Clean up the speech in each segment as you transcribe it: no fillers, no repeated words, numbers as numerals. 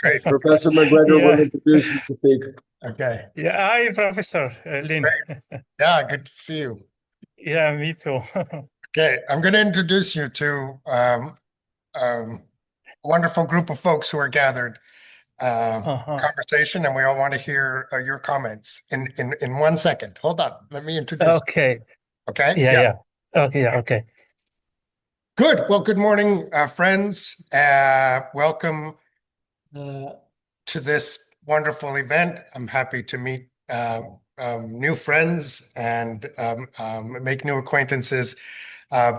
Great. Professor McGregor will Yeah, introduce you to speak. Okay. yeah. Hi, Professor Lynn. Great. Yeah, good to see you. Yeah, me too. Okay, I'm going to introduce you to a wonderful group of folks who are gathered Uh-huh. conversation, and we all want to hear your comments in 1 second. Hold on. Let me introduce. Okay. Okay. Yeah, Yeah. yeah. Okay, yeah, okay. Good. Well, good morning, friends. Welcome uh, to this wonderful event. I'm happy to meet new friends and make new acquaintances.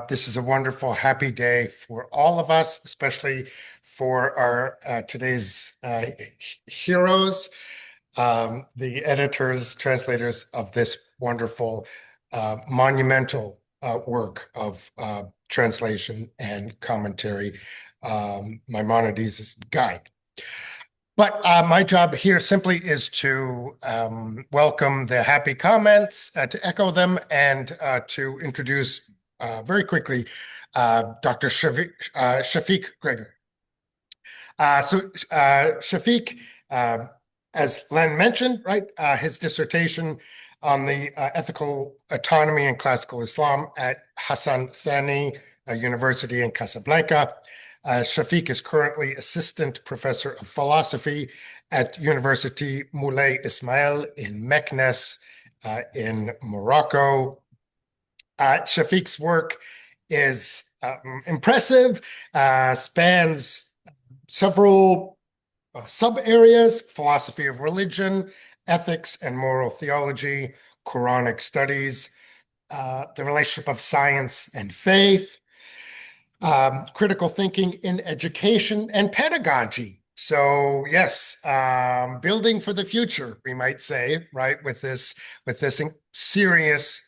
This is a wonderful, happy day for all of us, especially for our today's heroes, the editors, translators of this wonderful, monumental work of translation and commentary, Maimonides' Guide. But my job here simply is to welcome the happy comments, to echo them, and to introduce very quickly Dr. Chafik Graiguer. Chafik, as Len mentioned, right, his dissertation on the ethical autonomy in classical Islam at Hassan Thani University in Casablanca. Chafik is currently assistant professor of philosophy at University Moulay Ismail in Meknes in Morocco. Shafik's work is impressive, spans several sub-areas: philosophy of religion, ethics and moral theology, Quranic studies, the relationship of science and faith, critical thinking in education and pedagogy. So yes, building for the future, we might say, right, with this serious,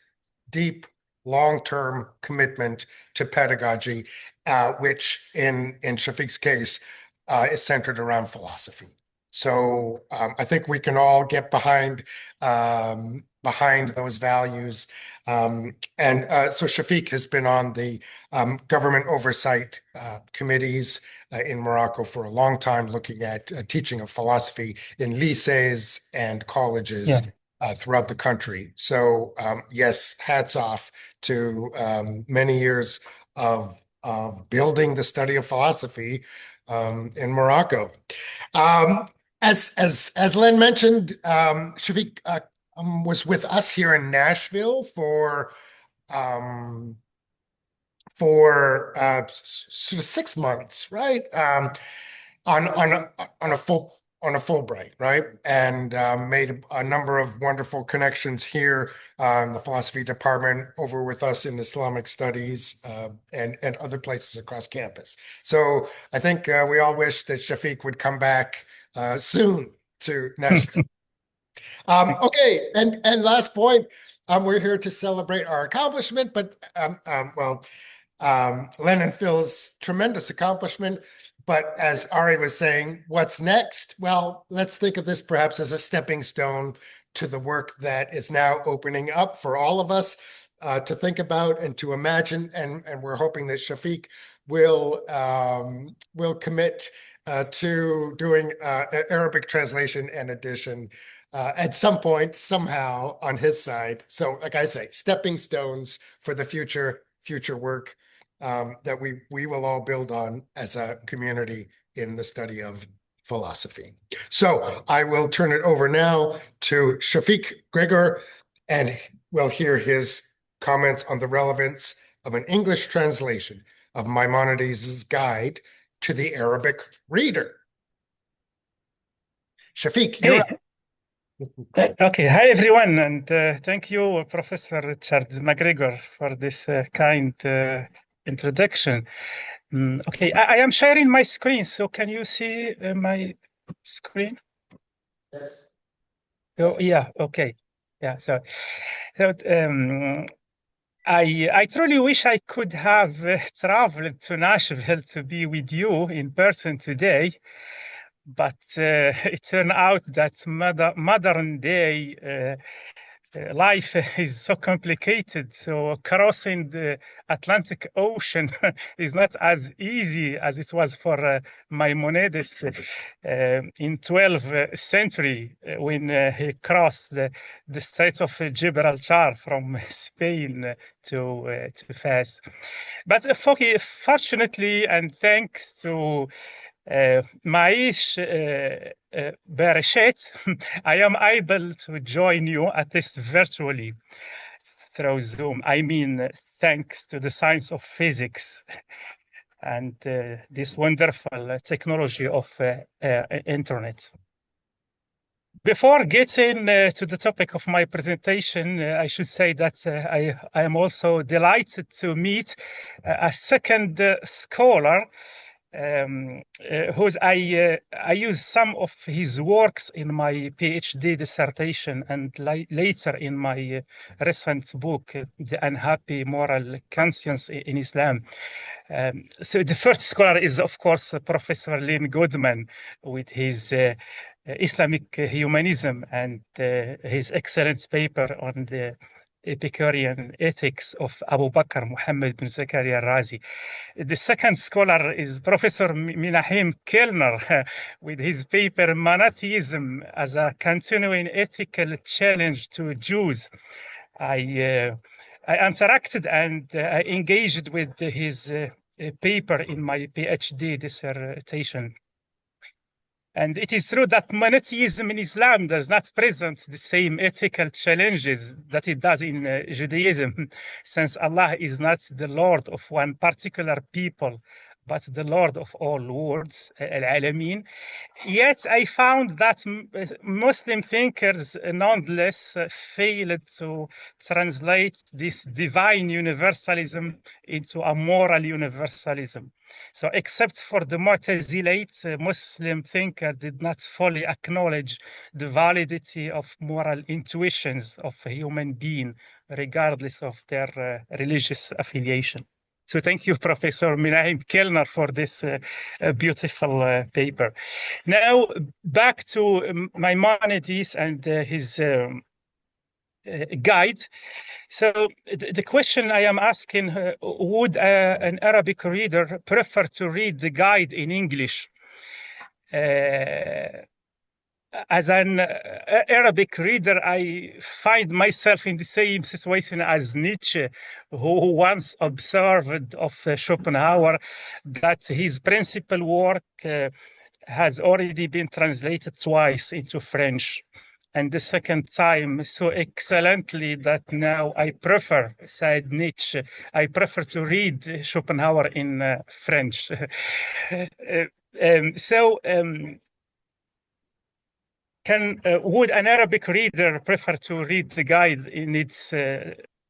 deep, long-term commitment to pedagogy, which in Shafik's case is centered around philosophy. So I think we can all get behind those values. So Chafik has been on the government oversight committees in Morocco for a long time, looking at teaching of philosophy in lycées and colleges Yeah. throughout the country. So yes, hats off to many years of building the study of philosophy in Morocco. Um, as Len mentioned, Shafiq was with us here in Nashville um, for sort of 6 months, right? On a Fulbright, right? And made a number of wonderful connections here in the philosophy department, over with us in Islamic studies, and other places across campus. So I think we all wish that Shafiq would come back soon to Nashville. Okay, and last point, we're here to celebrate our accomplishment, but Len and Phil's tremendous accomplishment. But as Ari was saying, what's next? Well, let's think of this perhaps as a stepping stone to the work that is now opening up for all of us to think about and to imagine. And we're hoping that Shafiq will commit to doing Arabic translation and edition at some point, somehow, on his side. So, like I say, stepping stones for the future work that we will all build on as a community in the study of philosophy. So I will turn it over now to Chafik Graiguer, and we'll hear his comments on the relevance of an English translation of Maimonides' Guide to the Arabic Reader. Chafik, you're up. Hey, okay. Hi, everyone, and thank you, Professor Richard McGregor, for this kind introduction. Okay, I am sharing my screen, so can you see my screen? Yes. Oh, yeah, okay. Yeah, so I truly wish I could have traveled to Nashville to be with you in person today, but it turned out that modern day life is so complicated. So crossing the Atlantic Ocean is not as easy as it was for Maimonides in 12th century when he crossed the Strait of Gibraltar from Spain to Fez. But fortunately, and thanks to معيش Bereshit, I am able to join you at least virtually through Zoom. I mean, thanks to the science of physics and this wonderful technology of internet. Before getting to the topic of my presentation, I should say that I am also delighted to meet a second scholar whose I use some of his works in my PhD dissertation and later in my recent book, The Unhappy Moral Conscience in Islam. So the first scholar is, of course, Professor Lynn Goodman with his Islamic humanism and his excellent paper on the Epicurean ethics of Abu Bakr Muhammad bin Zakaria Razi. The second scholar is Professor Menachem Kellner with his paper Monotheism as a Continuing Ethical Challenge to Jews. I interacted and I engaged with his paper in my PhD dissertation. And it is true that monotheism in Islam does not present the same ethical challenges that it does in Judaism, since Allah is not the Lord of one particular people, but the Lord of all worlds, Al-Alamin. Yet I found that Muslim thinkers nonetheless failed to translate this divine universalism into a moral universalism. So except for the Mu'tazilite, Muslim thinker did not fully acknowledge the validity of moral intuitions of a human being, regardless of their religious affiliation. So thank you, Professor Menachem Kellner, for this beautiful paper. Now, back to Maimonides and his guide. So the question I am asking, would an Arabic reader prefer to read the guide in English? As an Arabic reader, I find myself in the same situation as Nietzsche, who once observed of Schopenhauer that his principal work has already been translated twice into French. And the second time so excellently that now I prefer, said Nietzsche, I prefer to read Schopenhauer in French. Would an Arabic reader prefer to read the guide in its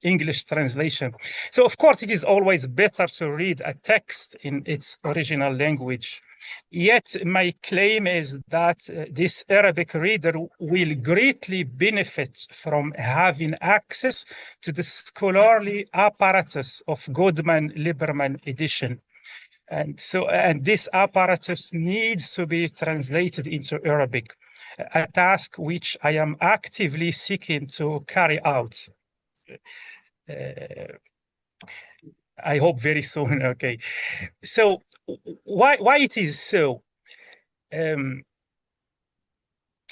English translation? So, of course, it is always better to read a text in its original language. Yet, my claim is that this Arabic reader will greatly benefit from having access to the scholarly apparatus of Goodman-Lieberman edition. And this apparatus needs to be translated into Arabic, a task which I am actively seeking to carry out. I hope very soon. Okay. So why it is so? To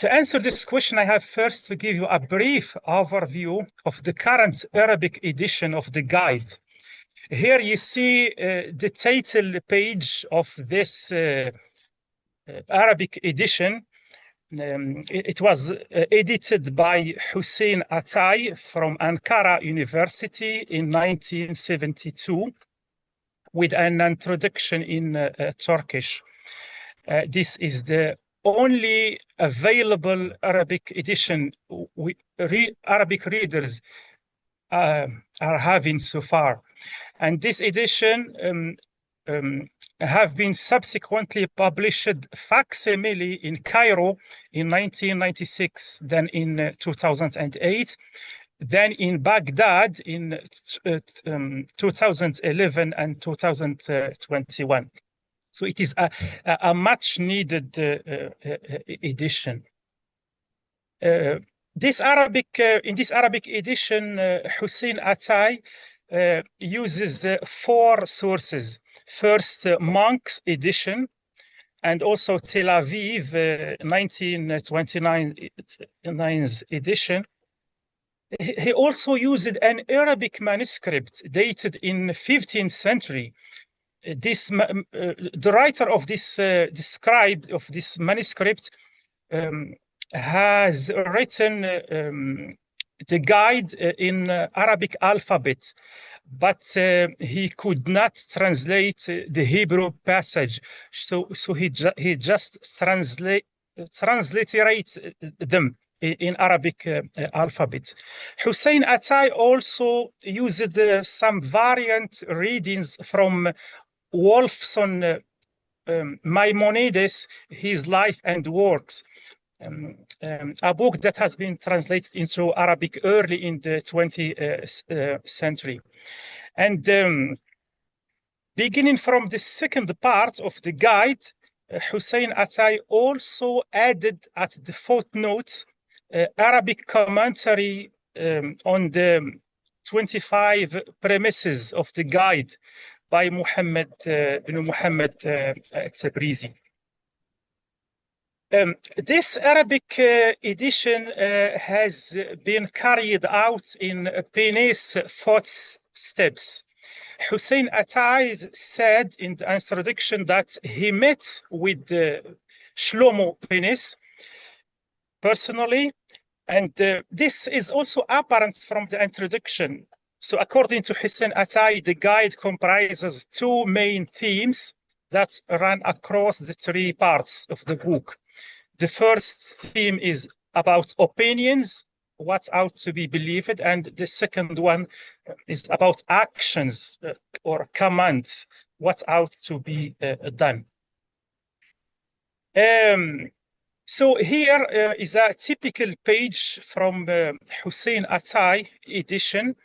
answer this question, I have first to give you a brief overview of the current Arabic edition of the guide. Here you see the title page of this Arabic edition. It was edited by Hussein Atay from Ankara University in 1972 with an introduction in Turkish. This is the only available Arabic edition Arabic readers are having so far. And this edition have been subsequently published facsimile in Cairo in 1996, then in 2008, then in Baghdad in 2011 and 2021. So it is a much needed edition. in this Arabic edition, Hussein Attai uses four sources. First, Monk's edition, and also Tel Aviv 1929's edition. He also used an Arabic manuscript dated in 15th century. The writer of this scribe of this manuscript has written the guide in Arabic alphabet, but he could not translate the Hebrew passage, so he just transliterates them in Arabic alphabet. Hussein Attai also used some variant readings from Wolfson Maimonides, his life and works, a book that has been translated into Arabic early in the 20th century. And beginning from the second part of the guide, Hussein Attai also added at the footnotes Arabic commentary on the 25 premises of the guide by Muhammad bin Muhammad Tabrizi. This Arabic edition has been carried out in Penes' footsteps. Hussein Attai said in the introduction that he met with Shlomo Penes personally, and this is also apparent from the introduction. So according to Hussein Attai, the guide comprises two main themes that run across the three parts of the book. The first theme is about opinions, what ought to be believed, and the second one is about actions or commands, what ought to be done. So here is a typical page from Hussein Attai edition,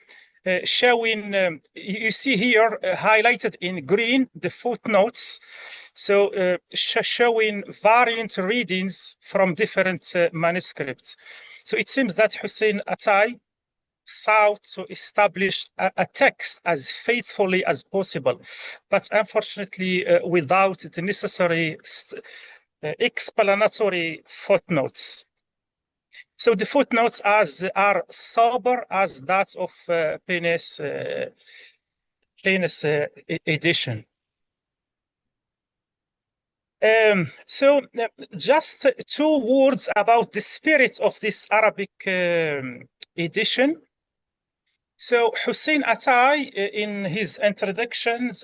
showing, you see here highlighted in green, the footnotes. So showing variant readings from different manuscripts. So it seems that Hussein Attai sought to establish a text as faithfully as possible, but unfortunately without the necessary explanatory footnotes. So the footnotes are sober as that of Penes' edition. So just two words about the spirit of this Arabic edition. So Hussein Attai, in his introductions,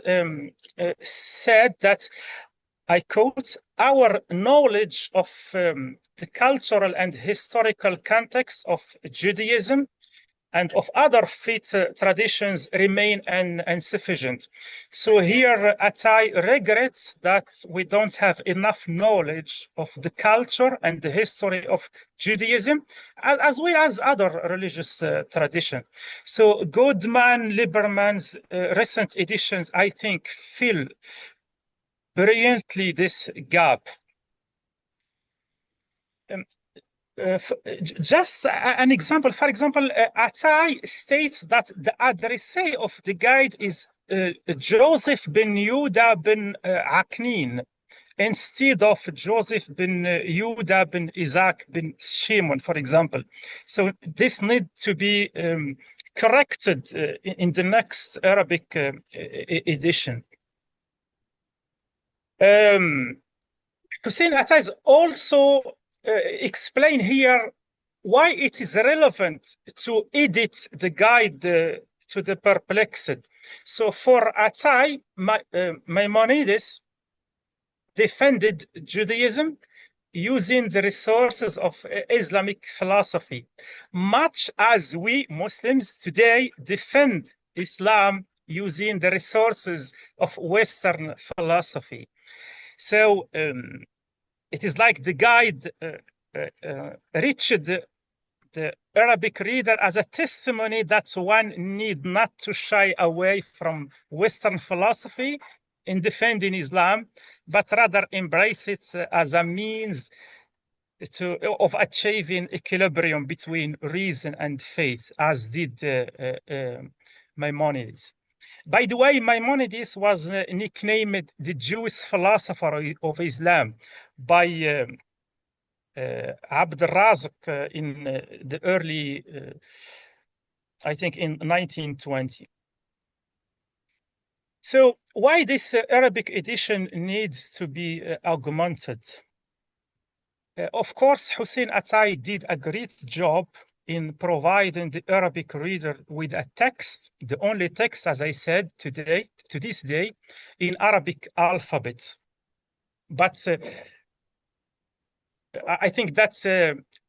said that, I quote, "Our knowledge of the cultural and historical context of Judaism and of other faith traditions remain insufficient." So here Attai regrets that we don't have enough knowledge of the culture and the history of Judaism, as well as other religious traditions. So Goodman, Lieberman's recent editions, I think, fill brilliantly this gap. Just an example, for example, Attai states that the addressee of the guide is Joseph bin Yehuda bin Aknin, instead of Joseph bin Yehuda bin Isaac bin Shimon, for example. So this needs to be corrected in the next Arabic edition. Hussein Attai also explain here why it is relevant to edit the guide to the perplexed. So for Attai, Maimonides defended Judaism using the resources of Islamic philosophy, much as we Muslims today defend Islam using the resources of Western philosophy. So it is like the guide reached the Arabic reader as a testimony that one need not to shy away from Western philosophy in defending Islam, but rather embrace it as a means of achieving equilibrium between reason and faith, as did Maimonides. By the way, Maimonides was nicknamed the Jewish philosopher of Islam by Abd al-Razak in the early, I think in 1920. So why this Arabic edition needs to be augmented? Of course, Hussein Attai did a great job in providing the Arabic reader with a text, the only text, as I said, to this day, in Arabic alphabet. But I think that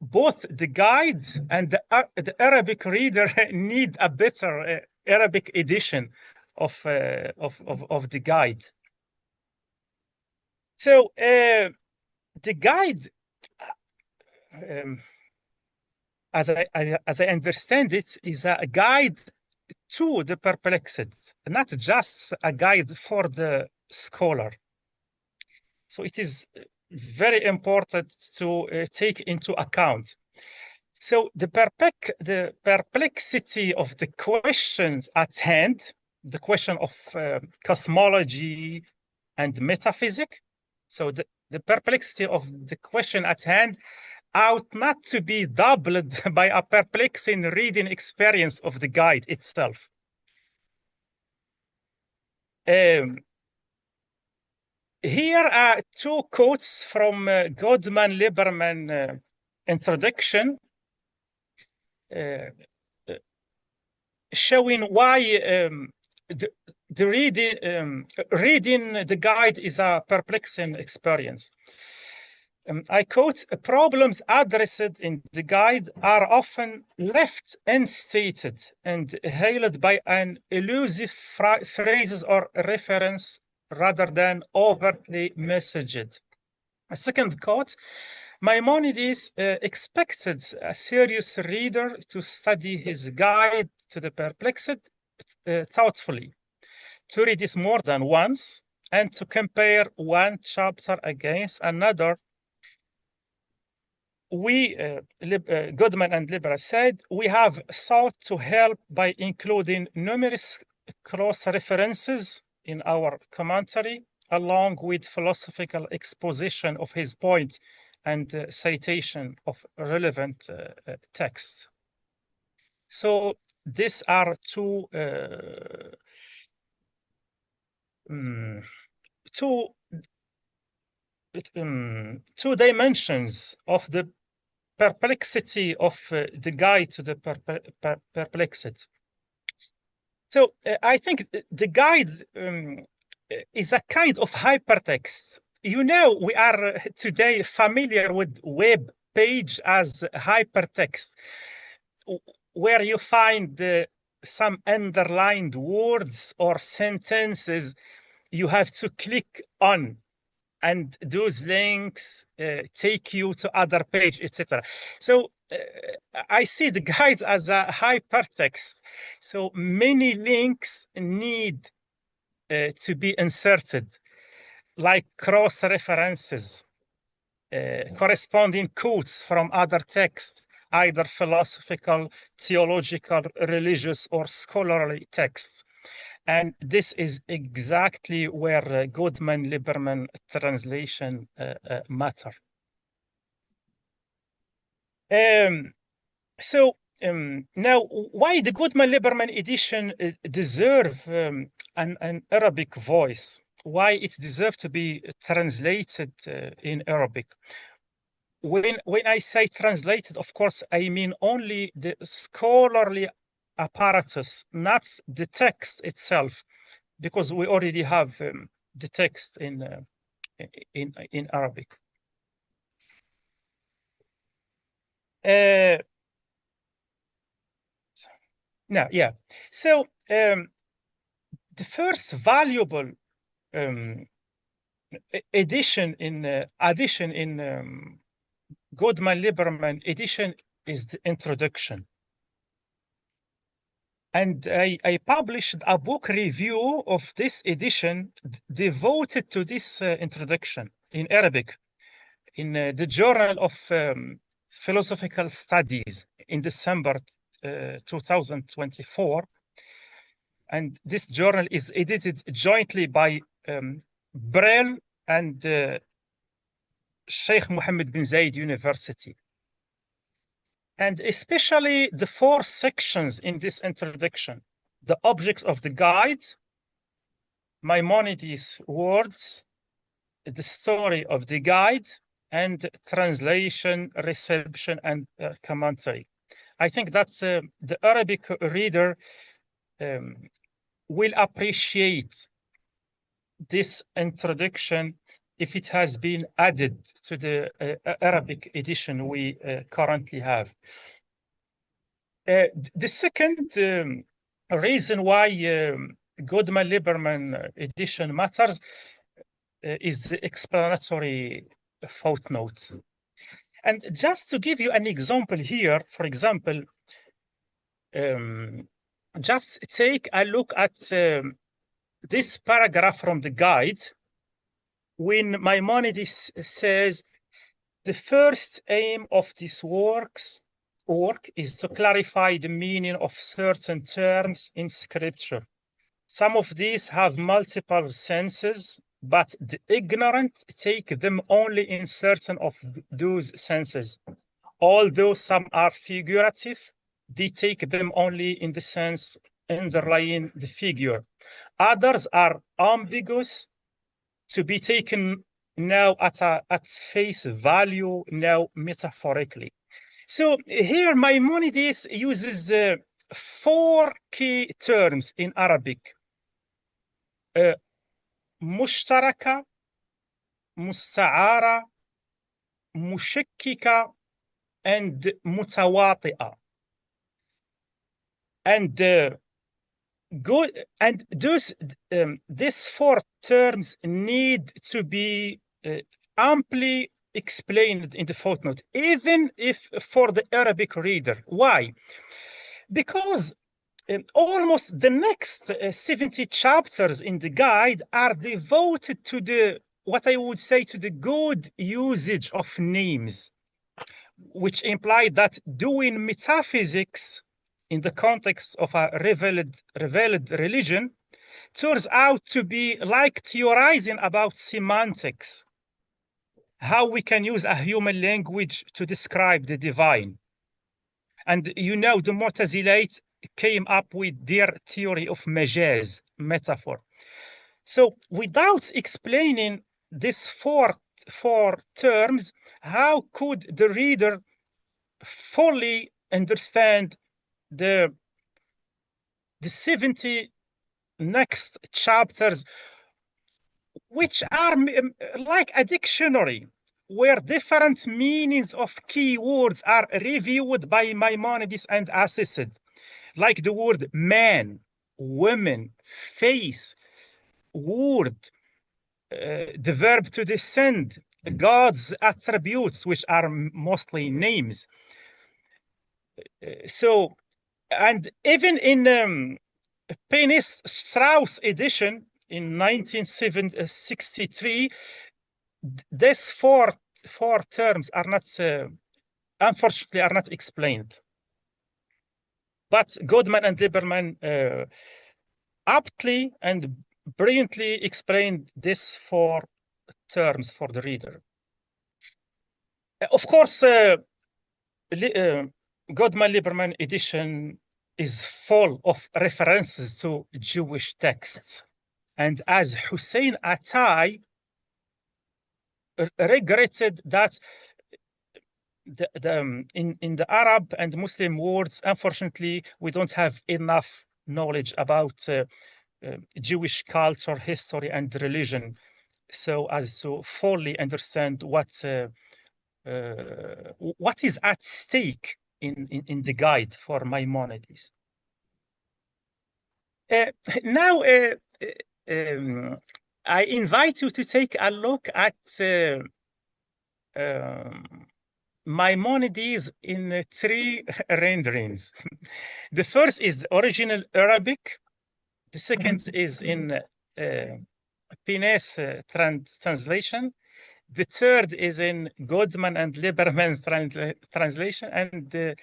both the guide and the Arabic reader need a better Arabic edition of the guide. So the guide, as I understand it, is a guide to the perplexed, not just a guide for the scholar. So it is very important to take into account. So the perplexity of the questions at hand, the question of cosmology and metaphysics. So the perplexity of the question at hand ought not to be doubled by a perplexing reading experience of the guide itself. Here are two quotes from Goldman-Lieberman introduction, showing why the reading the guide is a perplexing experience. I quote, problems addressed in the guide are often left unstated and hailed by an elusive phrases or reference rather than overtly messaged. A second quote, Maimonides expected a serious reader to study his guide to the perplexed thoughtfully, to read it more than once, and to compare one chapter against another. We, Goodman and Libera said, we have sought to help by including numerous cross-references in our commentary, along with philosophical exposition of his point and citation of relevant texts. So these are two dimensions of the perplexity of the guide to the perplexed. So I think the guide is a kind of hypertext. You know, we are today familiar with web page as hypertext, where you find some underlined words or sentences you have to click on, and those links take you to other page, etc. So I see the guides as a hypertext. So many links need to be inserted, like cross-references, corresponding quotes from other texts, either philosophical, theological, religious, or scholarly texts. And this is exactly where Goodman-Lieberman translation matter. Now, why the Goodman-Lieberman edition deserve an Arabic voice? Why it deserves to be translated in Arabic? When I say translated, of course, I mean only the scholarly apparatus, not the text itself, because we already have the text in Arabic. Now, yeah. So the first valuable addition in Goodman-Lieberman edition is the introduction. And I published a book review of this edition devoted to this introduction in Arabic. in the Journal of Philosophical Studies in December 2024. And this journal is edited jointly by Brill and Sheikh Mohammed bin Zayed University. And especially the 4 sections in this introduction: the objects of the guide, Maimonides' words, the story of the guide, and translation, reception, and commentary. I think that the Arabic reader will appreciate this introduction if it has been added to the Arabic edition we currently have. The second reason why Goodman-Lieberman edition matters is the explanatory footnote. And just to give you an example here, for example, just take a look at this paragraph from the guide, when Maimonides says, the first aim of this work is to clarify the meaning of certain terms in scripture. Some of these have multiple senses, but the ignorant take them only in certain of those senses. Although some are figurative, they take them only in the sense underlying the figure. Others are ambiguous, to be taken now at face value, now metaphorically. So here Maimonides uses 4 key terms in Arabic: mushtaraka, musta'ara, mushakkika, and mutawati'a. And these 4 terms need to be amply explained in the footnote, even if for the Arabic reader. Why? Because almost the next 70 chapters in the guide are devoted to the, what I would say, to the good usage of names, which imply that doing metaphysics in the context of a revealed religion turns out to be like theorizing about semantics, how we can use a human language to describe the divine. And you know, the Mu'tazilites came up with their theory of majaz, metaphor. So without explaining these four terms, how could the reader fully understand the 70 next chapters, which are like a dictionary, where different meanings of key words are reviewed by Maimonides and assessed, like the word man, woman, face, word, the verb to descend, God's attributes, which are mostly names. So, and even in Pennis Strauss edition in 1963, these four terms are not, unfortunately, are not explained. But Goodman and Lieberman aptly and brilliantly explained these 4 terms for the reader. Of course, Goodman-Lieberman edition is full of references to Jewish texts. And as Hussein Attai regretted that in the Arab and Muslim words, unfortunately, we don't have enough knowledge about Jewish culture, history, and religion, so as to fully understand what is at stake in the guide for Maimonides. Now, I invite you to take a look at Maimonides in 3 renderings. The first is the original Arabic. The second is in Pinès translation. the third is in Goodman and Lieberman's translation, and the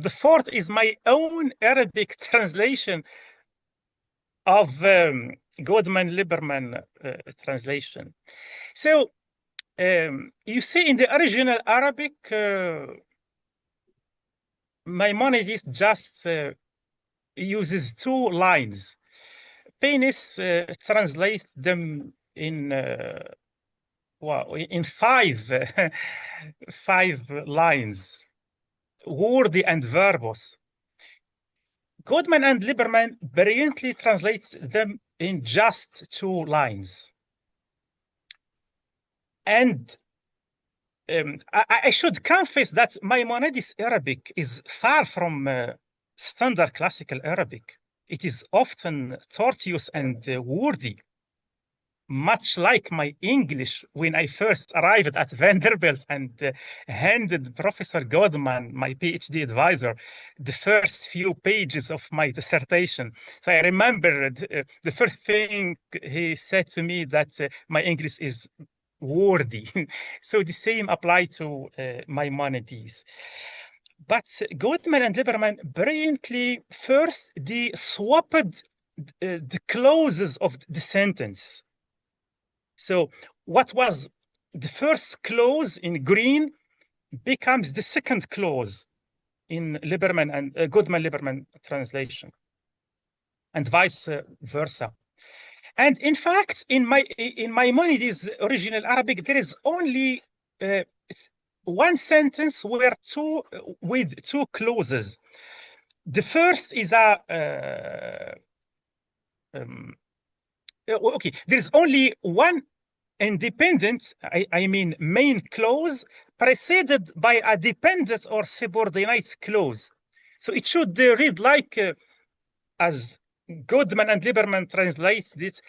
fourth is my own Arabic translation of Goodman-Lieberman translation. So you see, in the original Arabic, Maimonides just uses two lines. Penis translates them in five lines, wordy and verbose. Goodman and Lieberman brilliantly translate them in just two lines. And I should confess that Maimonides' Arabic is far from standard classical Arabic. It is often tortuous and wordy, much like my English when I first arrived at Vanderbilt and handed Professor Goodman, my PhD advisor, the first few pages of my dissertation. So I remember the first thing he said to me that my English is wordy. So the same apply to Maimonides. But Goodman and Lieberman brilliantly first they swapped the clauses of the sentence. So what was the first clause in green becomes the second clause in Lieberman and Goodman-Lieberman translation, and vice versa. And in fact, in Maimonides' original Arabic, there is only one sentence with two clauses. The first is okay, there's only one independent, I mean main clause preceded by a dependent or subordinate clause. So it should read like, as Goodman and Lieberman translates it,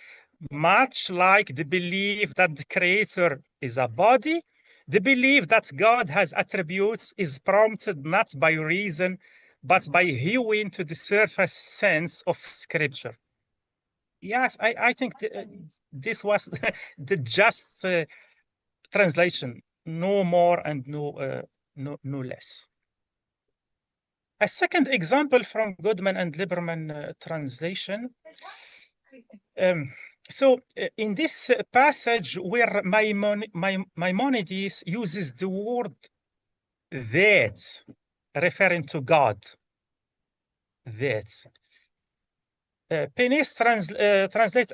much like the belief that the creator is a body, the belief that God has attributes is prompted not by reason, but by hewing to the surface sense of scripture. Yes, I think this was the just translation, no more and no less. A second example from Goodman and Lieberman translation. So in this passage where Maimonides uses the word that, referring to God, that. Penis translates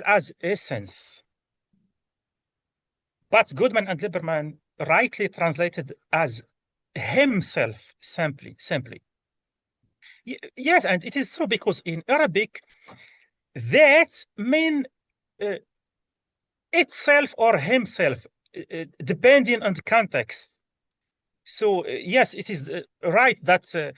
as essence, but Goodman and Lieberman rightly translated as himself, simply. Yes, and it is true because in Arabic, that means itself or himself, depending on the context. So yes, it is right that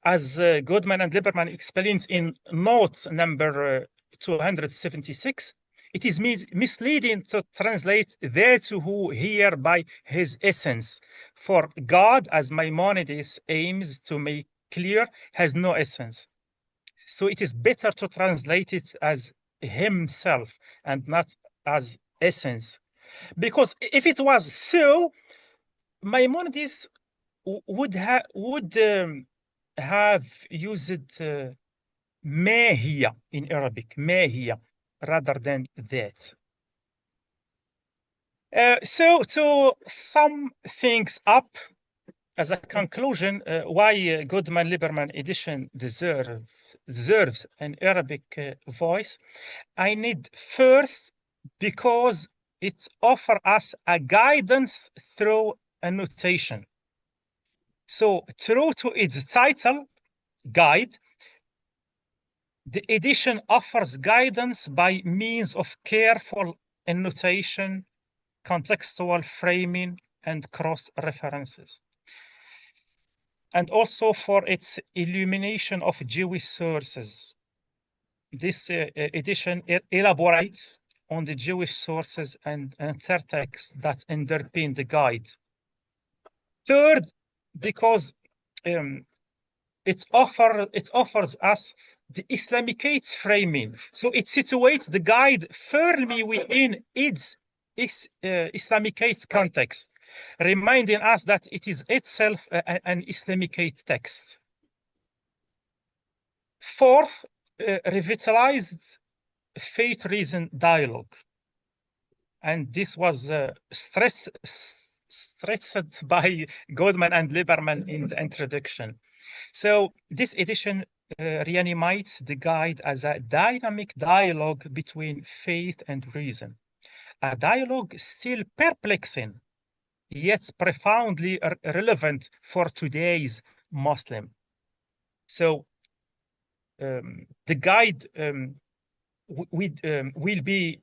as Goodman and Lieberman explains in note number 276, it is misleading to translate that who here by his essence. For God, as Maimonides aims to make clear, has no essence. So it is better to translate it as himself and not as essence. Because if it was so, Maimonides would have used mahiya in Arabic, mahiya, rather than that. So to sum things up, as a conclusion, why Goodman-Lieberman edition deserves an Arabic voice, I need first because it offers us a guidance through annotation. So true to its title, guide, the edition offers guidance by means of careful annotation, contextual framing, and cross-references. And also for its illumination of Jewish sources. This edition elaborates on the Jewish sources and intertexts that underpin the guide. Third, because it offers us the Islamicate framing. So it situates the guide firmly within its Islamicate context, reminding us that it is itself an Islamicate text. Fourth, revitalized faith-reason dialogue. And this was stressed by Goldman and Lieberman in the introduction. So this edition reanimates the guide as a dynamic dialogue between faith and reason, a dialogue still perplexing, yet profoundly relevant for today's Muslim. So the guide will be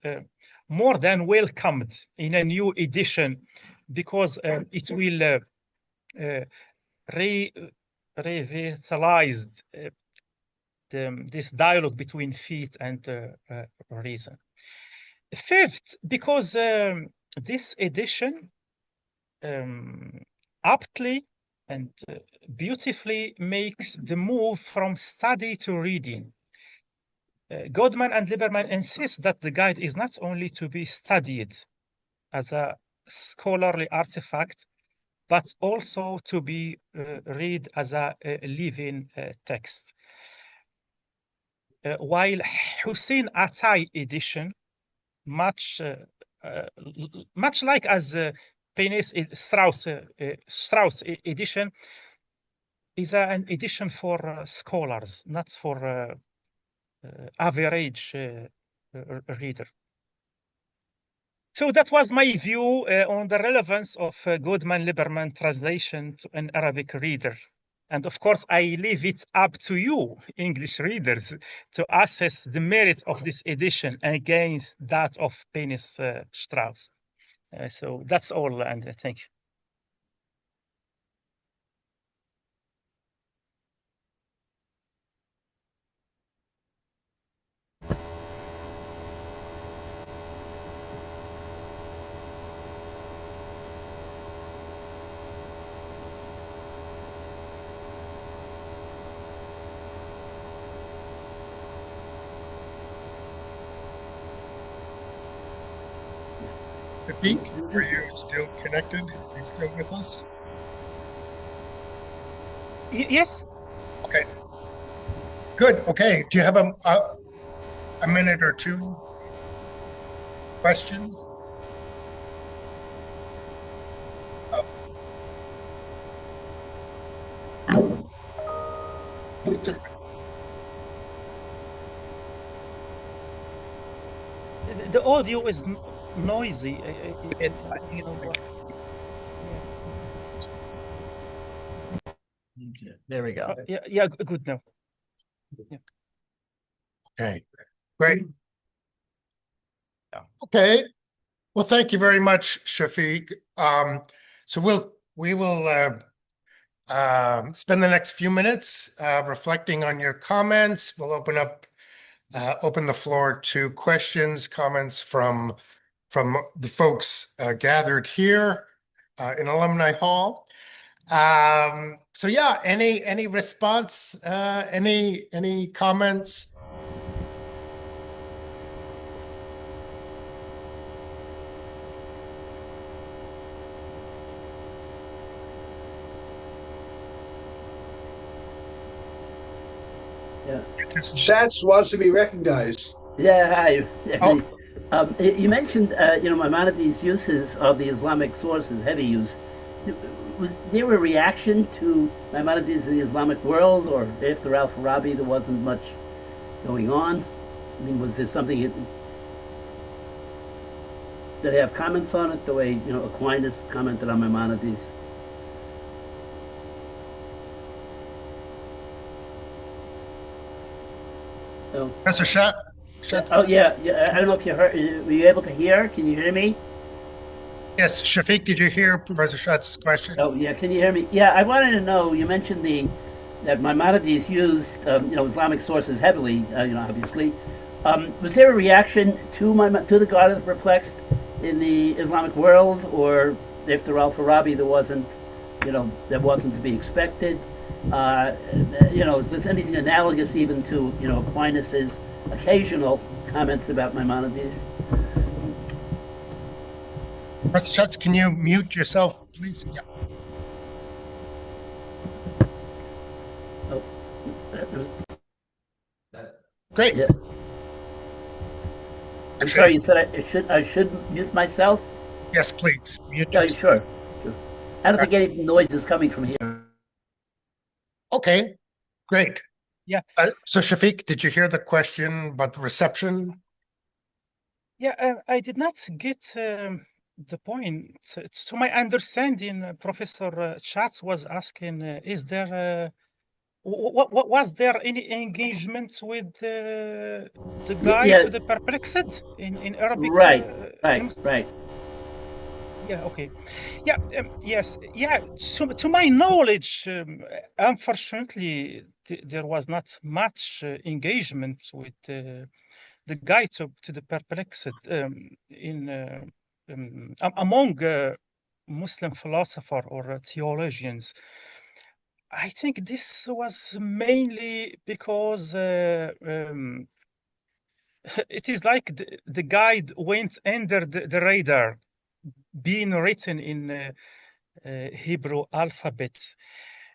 more than welcomed in a new edition, because it will revitalize this dialogue between faith and reason. Fifth, because this edition aptly and beautifully makes the move from study to reading. Goldman and Lieberman insist that the guide is not only to be studied as a scholarly artifact, but also to be read as a living text. While Hussein Attai edition, much like as Strauss edition, is an edition for scholars, not for average reader. So that was my view on the relevance of Goldman-Lieberman translation to an Arabic reader. And of course, I leave it up to you, English readers, to assess the merit of this edition against that of Penis Strauss. So that's all, and thank you. Chafik, are you still connected? Are you still with us? Yes. Okay. Good. Okay. Do you have a minute or two? Questions? Oh. The audio is noisy. It's there we go. Yeah, good now. Yeah. Okay, great. Yeah. Okay. Well, thank you very much, Chafik. So we will spend the next few minutes reflecting on your comments. We'll open the floor to questions, comments from the folks gathered here in Alumni Hall. So yeah, any response, any comments? Yeah. Sats wants to be recognized. Yeah, hi. Oh. You mentioned, Maimonides' uses of the Islamic sources, heavy use. Was there a reaction to Maimonides in the Islamic world, or after Al-Farabi there wasn't much going on? I mean, was there something that have comments on it, the way, Aquinas commented on Maimonides? So, Professor Schatz? oh yeah, I don't know if you heard. Were you able to hear? Can you hear me? Yes, Chafik, did you hear Professor Schatz's question? Oh yeah, can you hear me? Yeah, I wanted to know. You mentioned that Maimonides used Islamic sources heavily. Obviously, was there a reaction to the God of the Perplexed in the Islamic world, or after Al-Farabi there wasn't to be expected? Is there anything analogous even to Aquinas' occasional comments about Maimonides? Professor Schatz, can you mute yourself, please? Yeah. Oh, Great. yeah. I'm sorry, you said I should mute myself? Yes, please. Mute Yeah, yourself. sure. I don't think any noise is coming from here. Okay, great. Yeah. So Chafik, did you hear the question about the reception? Yeah, I did not get the point. To my understanding, Professor Schatz was asking, is there was there any engagement with the guide Yeah, to the perplexed in Arabic? right. Yeah, okay. Yeah, yes, yeah. To my knowledge, unfortunately, there was not much engagement with the guide to the perplexed among Muslim philosopher or theologians. I think this was mainly because it is like the guide went under the radar, being written in Hebrew alphabet.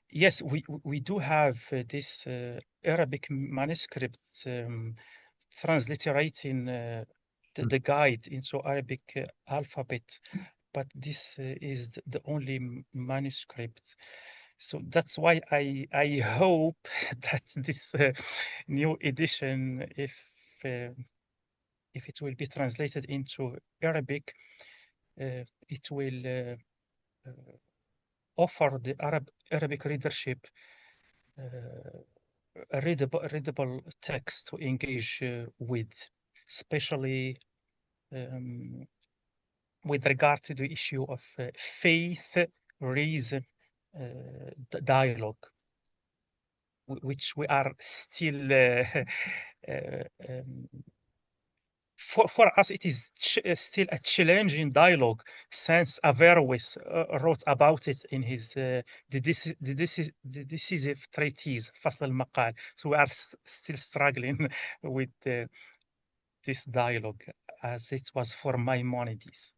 Yes, we do have this Arabic manuscript transliterating the guide into Arabic alphabet, but this is the only manuscript. So that's why I hope that this new edition, if it will be translated into Arabic, it will offer the Arabic readership a readable text to engage with, especially with regard to the issue of faith, reason, dialogue, which we are still for us, it is still a challenging dialogue, since Averroes wrote about it in his the decisive treatise, Fasl al-Maqal. So we are still struggling with this dialogue, as it was for Maimonides.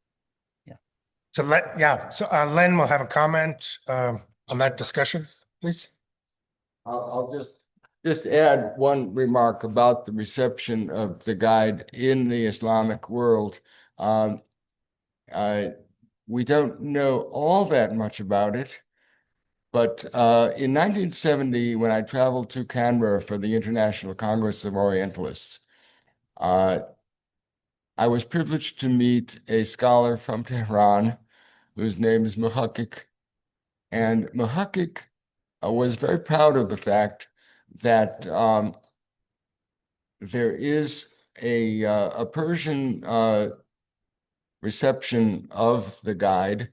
So Len will have a comment on that discussion, please. I'll just add one remark about the reception of the guide in the Islamic world. We don't know all that much about it, but in 1970, when I traveled to Canberra for the International Congress of Orientalists, I was privileged to meet a scholar from Tehran whose name is Muhakkik. And Muhakkik was very proud of the fact that there is a Persian reception of the guide.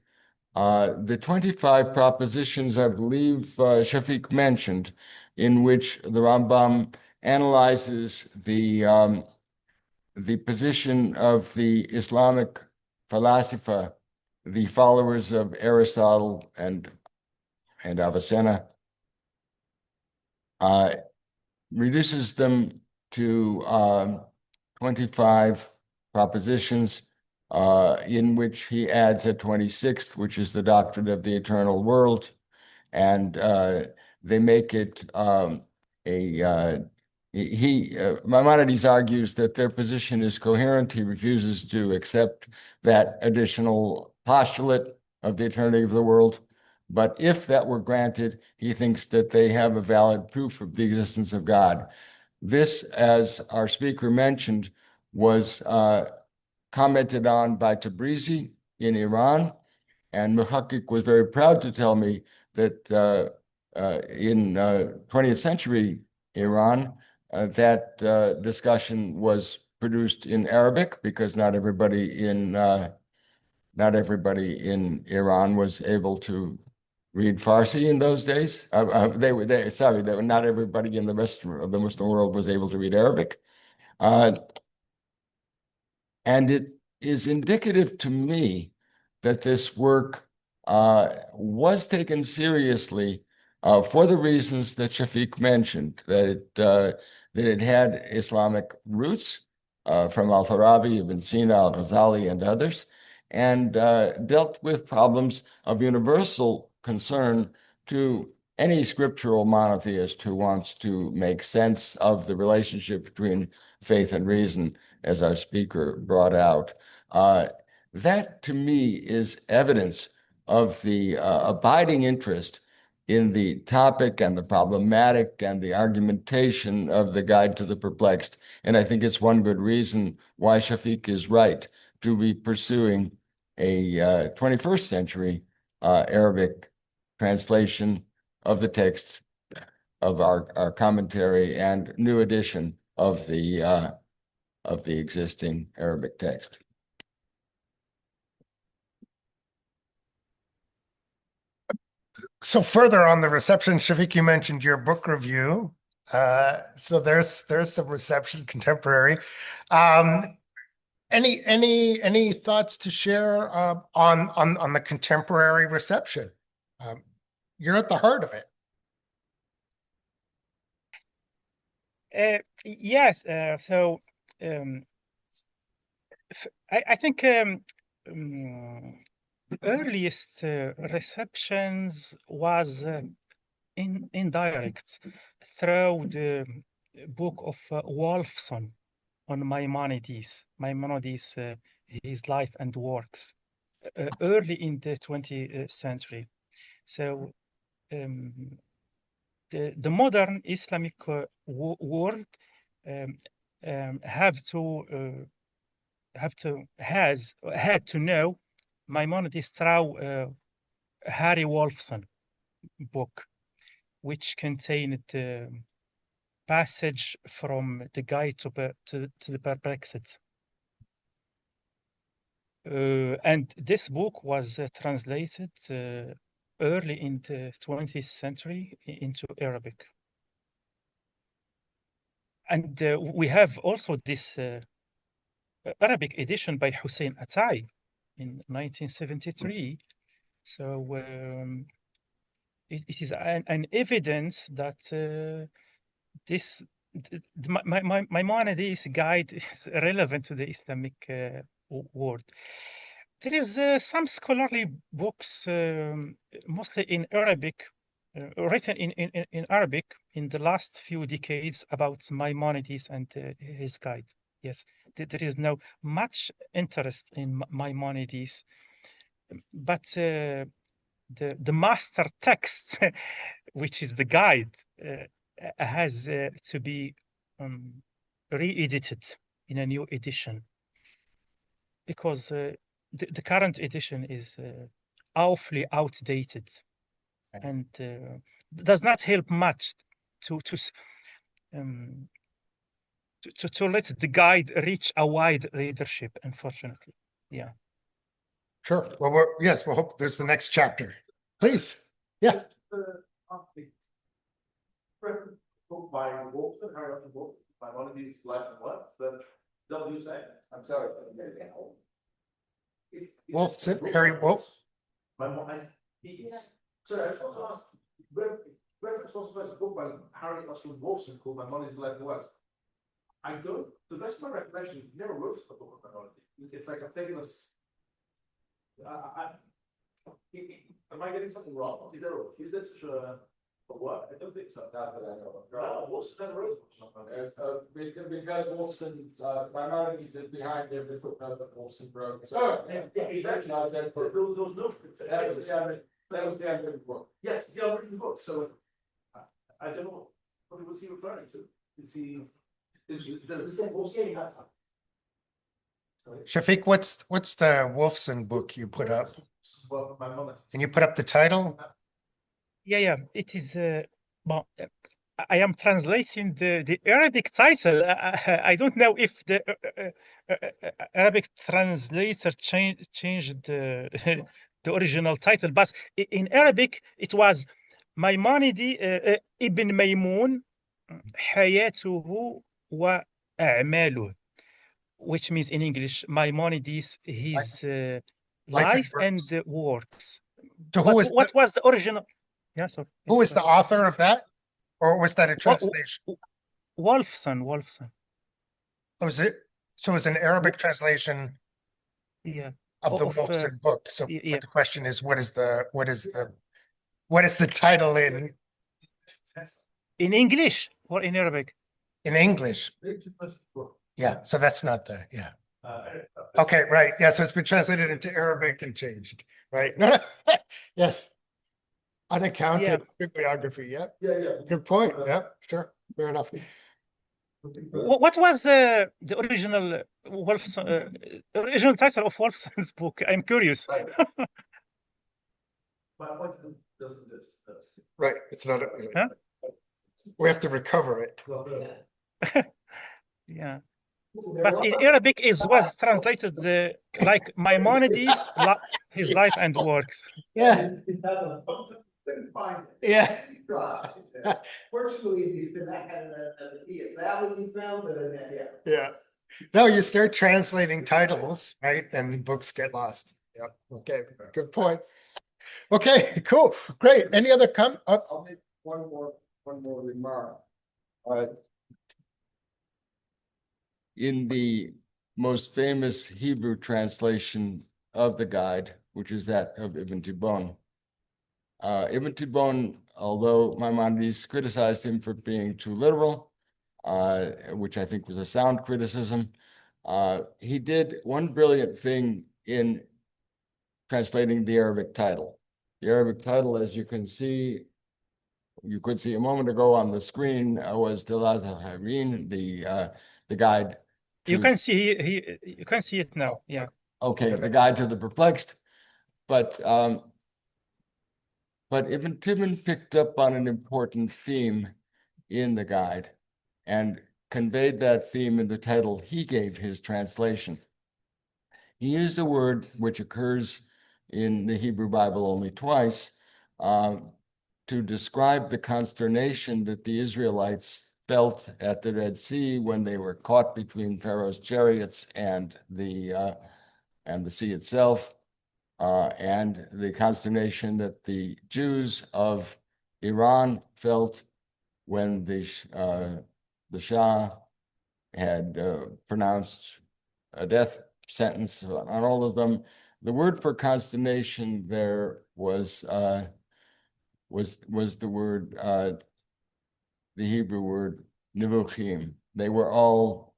The 25 propositions, I believe Chafik mentioned, in which the Rambam analyzes the position of the Islamic philosopher, the followers of Aristotle and Avicenna, reduces them to 25 propositions, in which he adds a 26th, which is the doctrine of the eternal world. And they make it Maimonides argues that their position is coherent. He refuses to accept that additional postulate of the eternity of the world. But if that were granted, he thinks that they have a valid proof of the existence of God. This, as our speaker mentioned, was commented on by Tabrizi in Iran, and Muhakkik was very proud to tell me that in 20th century Iran, that discussion was produced in Arabic, because not everybody in Iran was able to read Farsi in those days. Not everybody in the rest of the Muslim world was able to read Arabic. And it is indicative to me that this work was taken seriously for the reasons that Chafik mentioned, that it had Islamic roots from Al-Farabi, Ibn Sina, Al-Ghazali, and others, and dealt with problems of universal concern to any scriptural monotheist who wants to make sense of the relationship between faith and reason, as our speaker brought out. That to me is evidence of the abiding interest in the topic and the problematic and the argumentation of the Guide to the Perplexed. And I think it's one good reason why Chafik is right to be pursuing a 21st century Arabic translation of the text of our commentary and new edition of the existing Arabic text. So further on the reception, Chafik, you mentioned your book review. So there's some reception contemporary. Any thoughts to share on the contemporary reception? You're at the heart of it. Yes. So I think earliest receptions was indirect through the book of Wolfson on Maimonides, his life and works, early in the 20th century. So the modern Islamic world had to know Maimonides through Harry Wolfson book, which contained passage from the Guide to the Perplexed. And this book was translated early in the 20th century into Arabic. And we have also this Arabic edition by Hussein Attai in 1973. So it is an evidence that Maimonides Guide is relevant to the Islamic world. There is some scholarly books, mostly in Arabic, written in Arabic in the last few decades about Maimonides and his guide. Yes, there is now much interest in Maimonides, but the master text, which is the guide, has to be re-edited in a new edition, because the current edition is awfully outdated and does not help much to let the guide reach a wide readership, unfortunately. Yeah. Sure. Well, we'll hope there's the next chapter. Please. Yeah. Book by Wolfson, Harry Wolfson, by one of these life and works, but W say, I'm sorry. Wolfson, Harry Wolf. Sorry, I just want to ask, reference was the first book by Harry Wolfson called Maimonides' Life and Works. To the best of my recollection, he never wrote a book of Maimonides. It's like a famous. Am I getting something wrong? Is there such a work? I don't think so. Not that I know of. No, Wolfson never wrote Because Wolfson's Maimonides is behind every footnote that Wolfson wrote. Yeah, exactly. There was no. That was the unwritten book. Yes, it's the unwritten book. So I don't know what was he referring to. Chafik, what's the Wolfson book you put up? Can you put up the title? Yeah. It is. Well, I am translating the Arabic title. I don't know if the Arabic translator changed the original title, but in Arabic it was Maimonides Ibn Maymun Hayatuhu wa A'maluh, which means in English Maimonides his life and works. So what was the original? Yeah, sorry. Who is the author of that? Or was that a translation? Wolfson. Was it? So it's an Arabic translation. Yeah. of the Of, Wolfson book. So yeah. but the question is, what is the title In English or in Arabic? in English? Yeah, so that's not the, yeah. Okay, right. Yeah, so it's been translated into Arabic and changed, right? No, yes. Unaccounted bibliography. Yeah. Good point. Yeah, sure. Fair enough. What was the original original title of Wolfson's book? I'm curious. Right. It's not. Huh? We have to recover it. Yeah. But in Arabic was translated like Maimonides, his life and works. Yeah. Yeah. Fortunately, that would be found, but yeah. Yeah. No, you start translating titles, right? And books get lost. Yeah. Okay. Good point. Okay, cool. Great. Any other I'll make one more remark. In the most famous Hebrew translation of the guide, which is that of Ibn Tibbon, Ibn Tibbon, although Maimonides criticized him for being too literal, which I think was a sound criticism, he did one brilliant thing in translating the Arabic title. The Arabic title, as you could see a moment ago on the screen, was Dilat al-Harin, the guide. You can see you can see it now. Yeah. Okay, the guide to the perplexed, but Ibn Tibbon picked up on an important theme in the guide and conveyed that theme in the title he gave his translation. He used a word which occurs in the Hebrew Bible only twice to describe the consternation that the Israelites felt at the Red Sea when they were caught between Pharaoh's chariots and the sea itself, and the consternation that the Jews of Iran felt when the Shah had pronounced a death sentence on all of them. The word for consternation there was the word, the Hebrew word nivuchim. They were all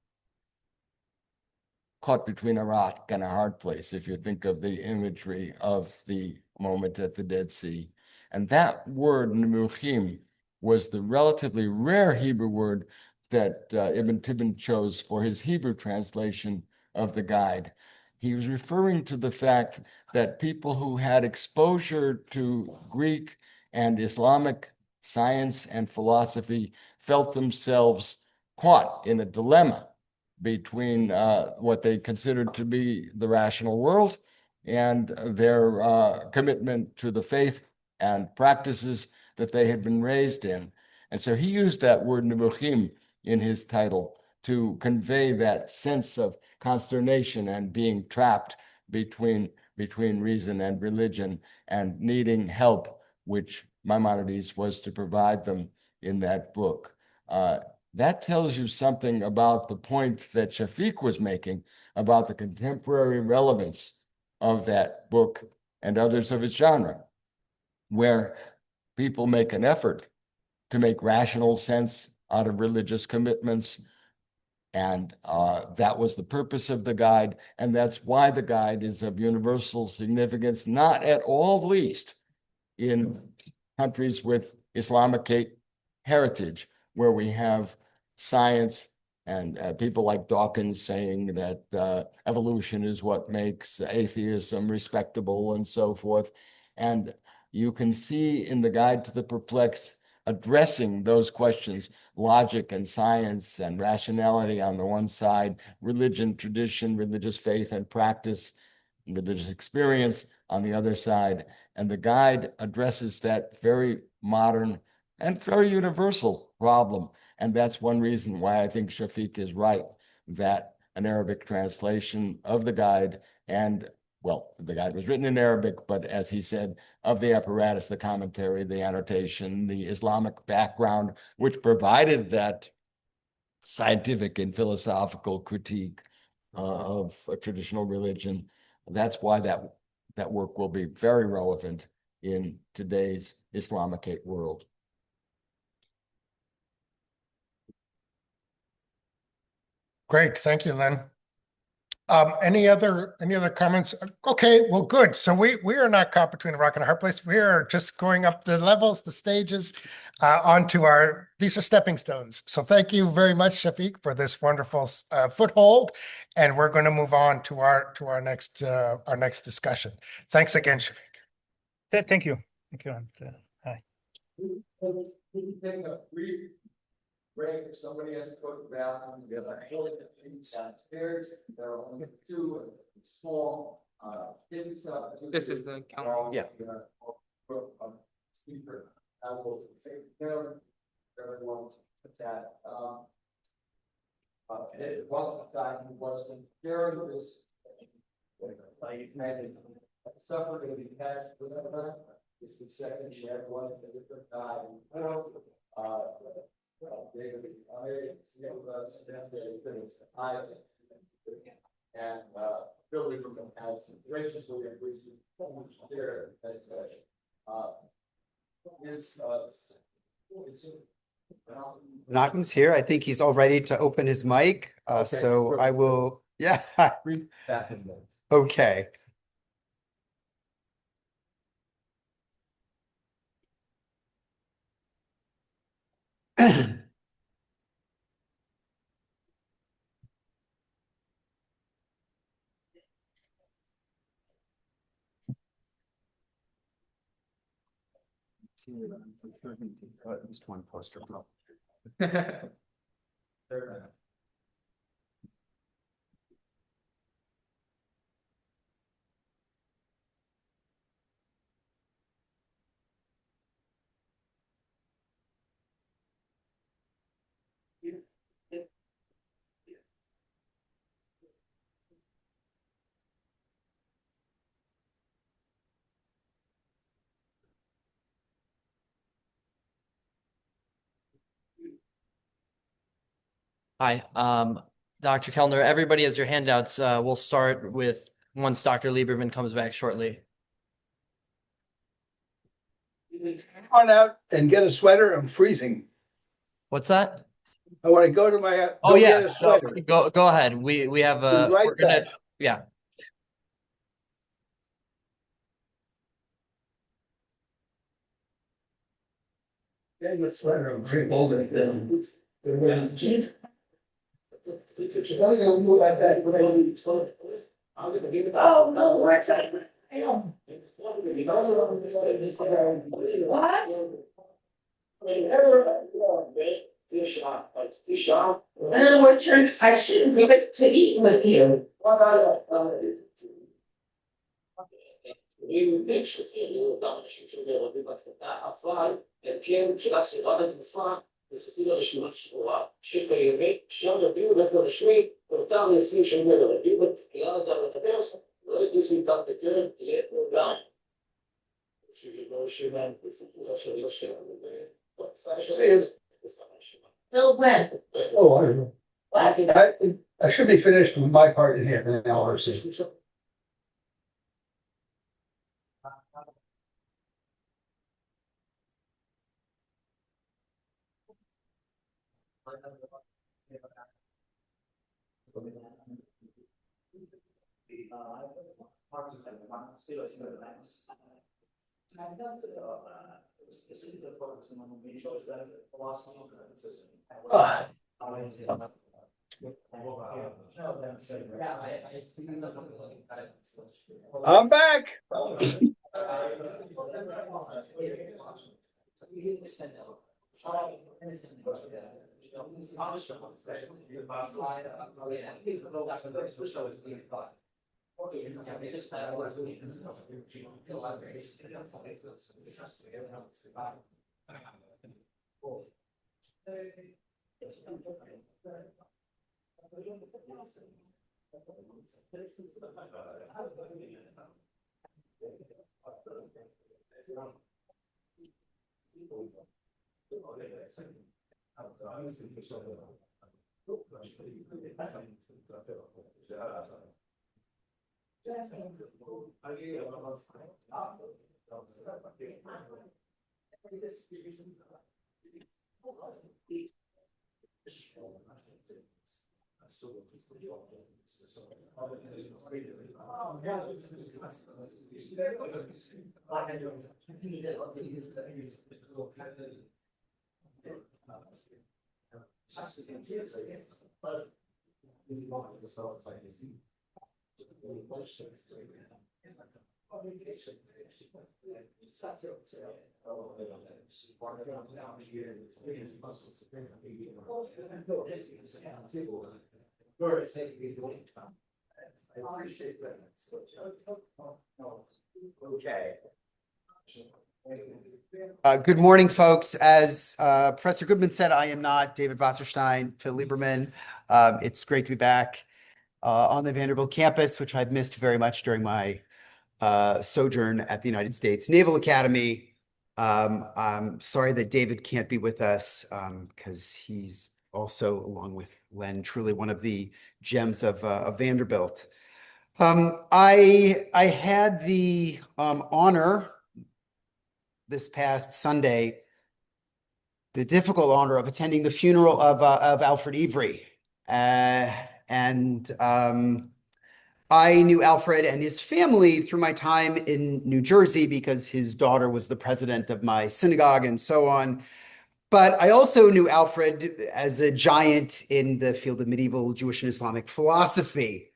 caught between a rock and a hard place, if you think of the imagery of the moment at the Dead Sea. And that word nivuchim was the relatively rare Hebrew word that Ibn Tibbon chose for his Hebrew translation of the guide. He was referring to the fact that people who had exposure to Greek and Islamic science and philosophy felt themselves caught in a dilemma between what they considered to be the rational world and their commitment to the faith and practices that they had been raised in. And so he used that word nivuchim in his title to convey that sense of consternation and being trapped between reason and religion and needing help, which Maimonides was to provide them in that book. That tells you something about the point that Chafik was making about the contemporary relevance of that book and others of its genre, where people make an effort to make rational sense out of religious commitments. And that was the purpose of the guide. And that's why the guide is of universal significance, not at all least in countries with Islamic heritage, where we have science and people like Dawkins saying that evolution is what makes atheism respectable and so forth. And you can see in the Guide to the Perplexed addressing those questions, logic and science and rationality on the one side, religion, tradition, religious faith and practice, religious experience on the other side. And the guide addresses that very modern and very universal problem. And that's one reason why I think Chafik is right, that an Arabic translation of the guide, and well, the guide was written in Arabic, but as he said, of the apparatus, the commentary, the annotation, the Islamic background, which provided that scientific and philosophical critique of a traditional religion, That's why that work will be very relevant in today's Islamicate world. Great, thank you, Len. Any other comments? Okay, well, good. So we are not caught between a rock and a hard place. We are just going up the levels, the stages, onto these are stepping stones. So thank you very much, Chafik, for this wonderful foothold. And we're going to move on to our next discussion. Thanks again, Chafik. Thank you. Thank you. And hi. Greg, if somebody has to go to the bathroom, you have a toilet that leads downstairs. There are only two small kids. This is the counter. Yeah. Speaker. I will say there. Everyone put that. And it wasn't a guy who wasn't very this. Like suffered and be patched with that. It's the second shed one, a different guy. And Billy from the house, graciously agrees to so much there as Menachem's here. I think he's all ready to open his mic. So perfect. I will, yeah. Okay. At least one poster. Hi, Dr. Kellner, everybody has your handouts. We'll start with once Dr. Lieberman comes back shortly. Run out and get a sweater. I'm freezing. What's that? I want to go to my. Oh go yeah, get a sweater. go ahead. We have Be right we're gonna back. yeah. Get a sweater. I'm pretty old at this. Oh, no, where's that? In other words, I shouldn't give it to eat with you. Till when? Oh, I don't know. I should be finished with my part in here in an hour or so. I'm back. Okay. Good morning, folks. As Professor Goodman said, I am not David Wasserstein, Phil Lieberman. It's great to be back on the Vanderbilt campus, which I've missed very much during my sojourn at the United States Naval Academy. I'm sorry that David can't be with us because he's also, along with Len, truly one of the gems of Vanderbilt. I had the honor this past Sunday, the difficult honor of attending the funeral of Alfred Avery. And I knew Alfred and his family through my time in New Jersey because his daughter was the president of my synagogue and so on. But I also knew Alfred as a giant in the field of medieval Jewish and Islamic philosophy.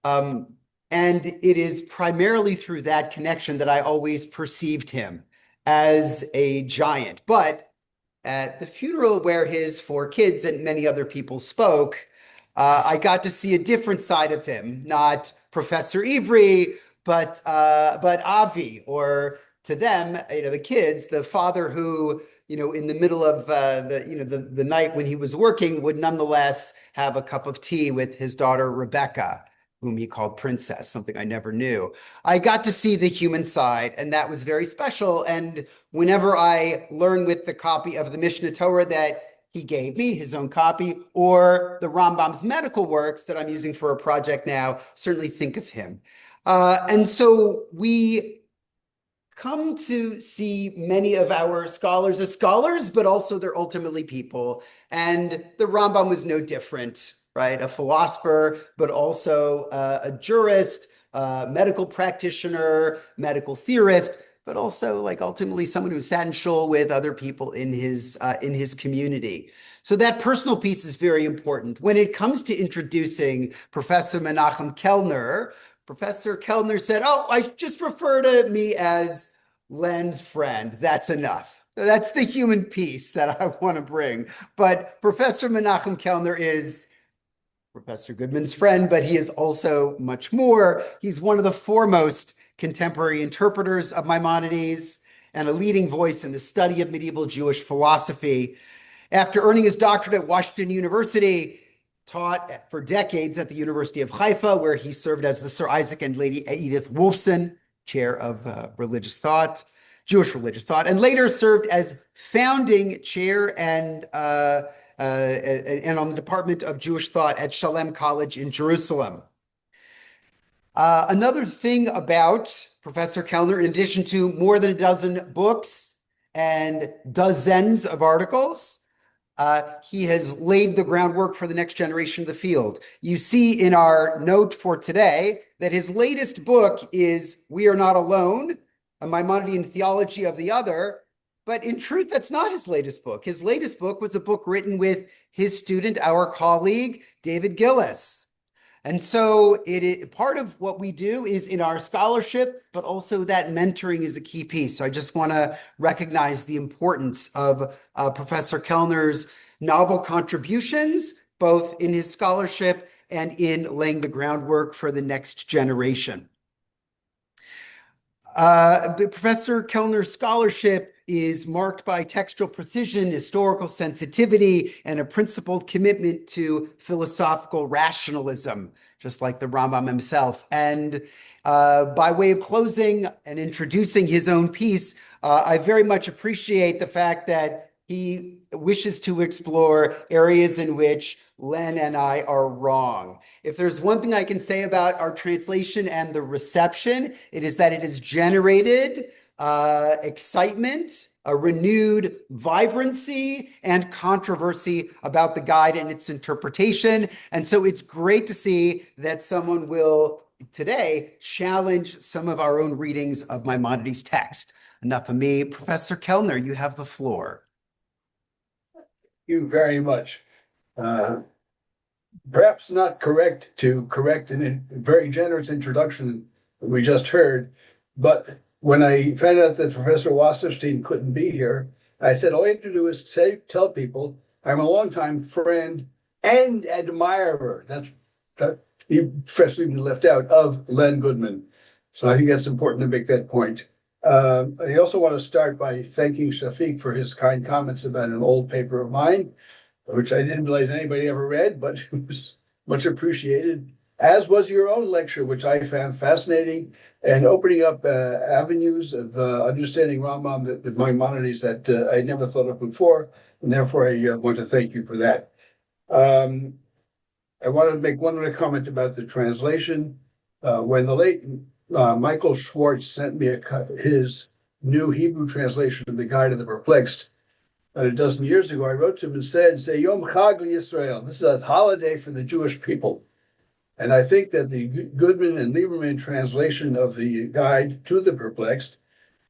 And it is primarily through that connection that I always perceived him as a giant. But at the funeral where his 4 kids and many other people spoke, I got to see a different side of him, not Professor Avery, but Avi, or to them, the kids, the father who, in the middle of the night when he was working would nonetheless have a cup of tea with his daughter, Rebecca, whom he called Princess, something I never knew. I got to see the human side, and that was very special. And whenever I learn with the copy of the Mishnah Torah that he gave me, his own copy, or the Rambam's medical works that I'm using for a project now, certainly think of him. And so we come to see many of our scholars as scholars, but also they're ultimately people. And the Rambam was no different, right? A philosopher, but also a jurist, medical practitioner, medical theorist, but also ultimately someone who sat in shul with other people in his community. So that personal piece is very important. When it comes to introducing Professor Menachem Kellner, Professor Kellner said, "Oh, I just refer to me as Len's friend. That's enough." That's the human piece that I want to bring. But Professor Menachem Kellner is Professor Goodman's friend, but he is also much more. He's one of the foremost contemporary interpreters of Maimonides and a leading voice in the study of medieval Jewish philosophy. After earning his doctorate at Washington University, taught for decades at the University of Haifa, where he served as the Sir Isaac and Lady Edith Wolfson Chair of Religious Thought, Jewish Religious Thought, and later served as founding chair and on the Department of Jewish Thought at Shalem College in Jerusalem. Another thing about Professor Kellner, in addition to more than a dozen books and dozens of articles, he has laid the groundwork for the next generation of the field. You see in our note for today that his latest book is We Are Not Alone, a Maimonidean Theology of the Other. But in truth, that's not his latest book. His latest book was a book written with his student, our colleague, David Gillis. And so part of what we do is in our scholarship, but also that mentoring is a key piece. So I just want to recognize the importance of Professor Kellner's novel contributions, both in his scholarship and in laying the groundwork for the next generation. Professor Kellner's scholarship is marked by textual precision, historical sensitivity, and a principled commitment to philosophical rationalism, just like the Rambam himself. And by way of closing and introducing his own piece, I very much appreciate the fact that he wishes to explore areas in which Len and I are wrong. If there's one thing I can say about our translation and the reception, it is that it has generated excitement, a renewed vibrancy, and controversy about the guide and its interpretation. And so it's great to see that someone will today challenge some of our own readings of Maimonides' text. Enough of me. Professor Kellner, you have the floor. You very much. Perhaps not correct to correct a very generous introduction we just heard, but when I found out that Professor Wasserstein couldn't be here, I said, all you have to do is tell people I'm a longtime friend and admirer. That he especially been left out of Len Goodman. So I think that's important to make that point. I also want to start by thanking Chafik for his kind comments about an old paper of mine, which I didn't realize anybody ever read, but it was much appreciated, as was your own lecture, which I found fascinating and opening up avenues of understanding Rambam, the Maimonides that I never thought of before, and therefore I want to thank you for that. I want to make one other comment about the translation. When the late Michael Schwartz sent me his new Hebrew translation of the Guide of the Perplexed, about a dozen years ago, I wrote to him and said, "Say Yom Chag Yisrael. This is a holiday for the Jewish people." And I think that the Goodman and Lieberman translation of the Guide to the Perplexed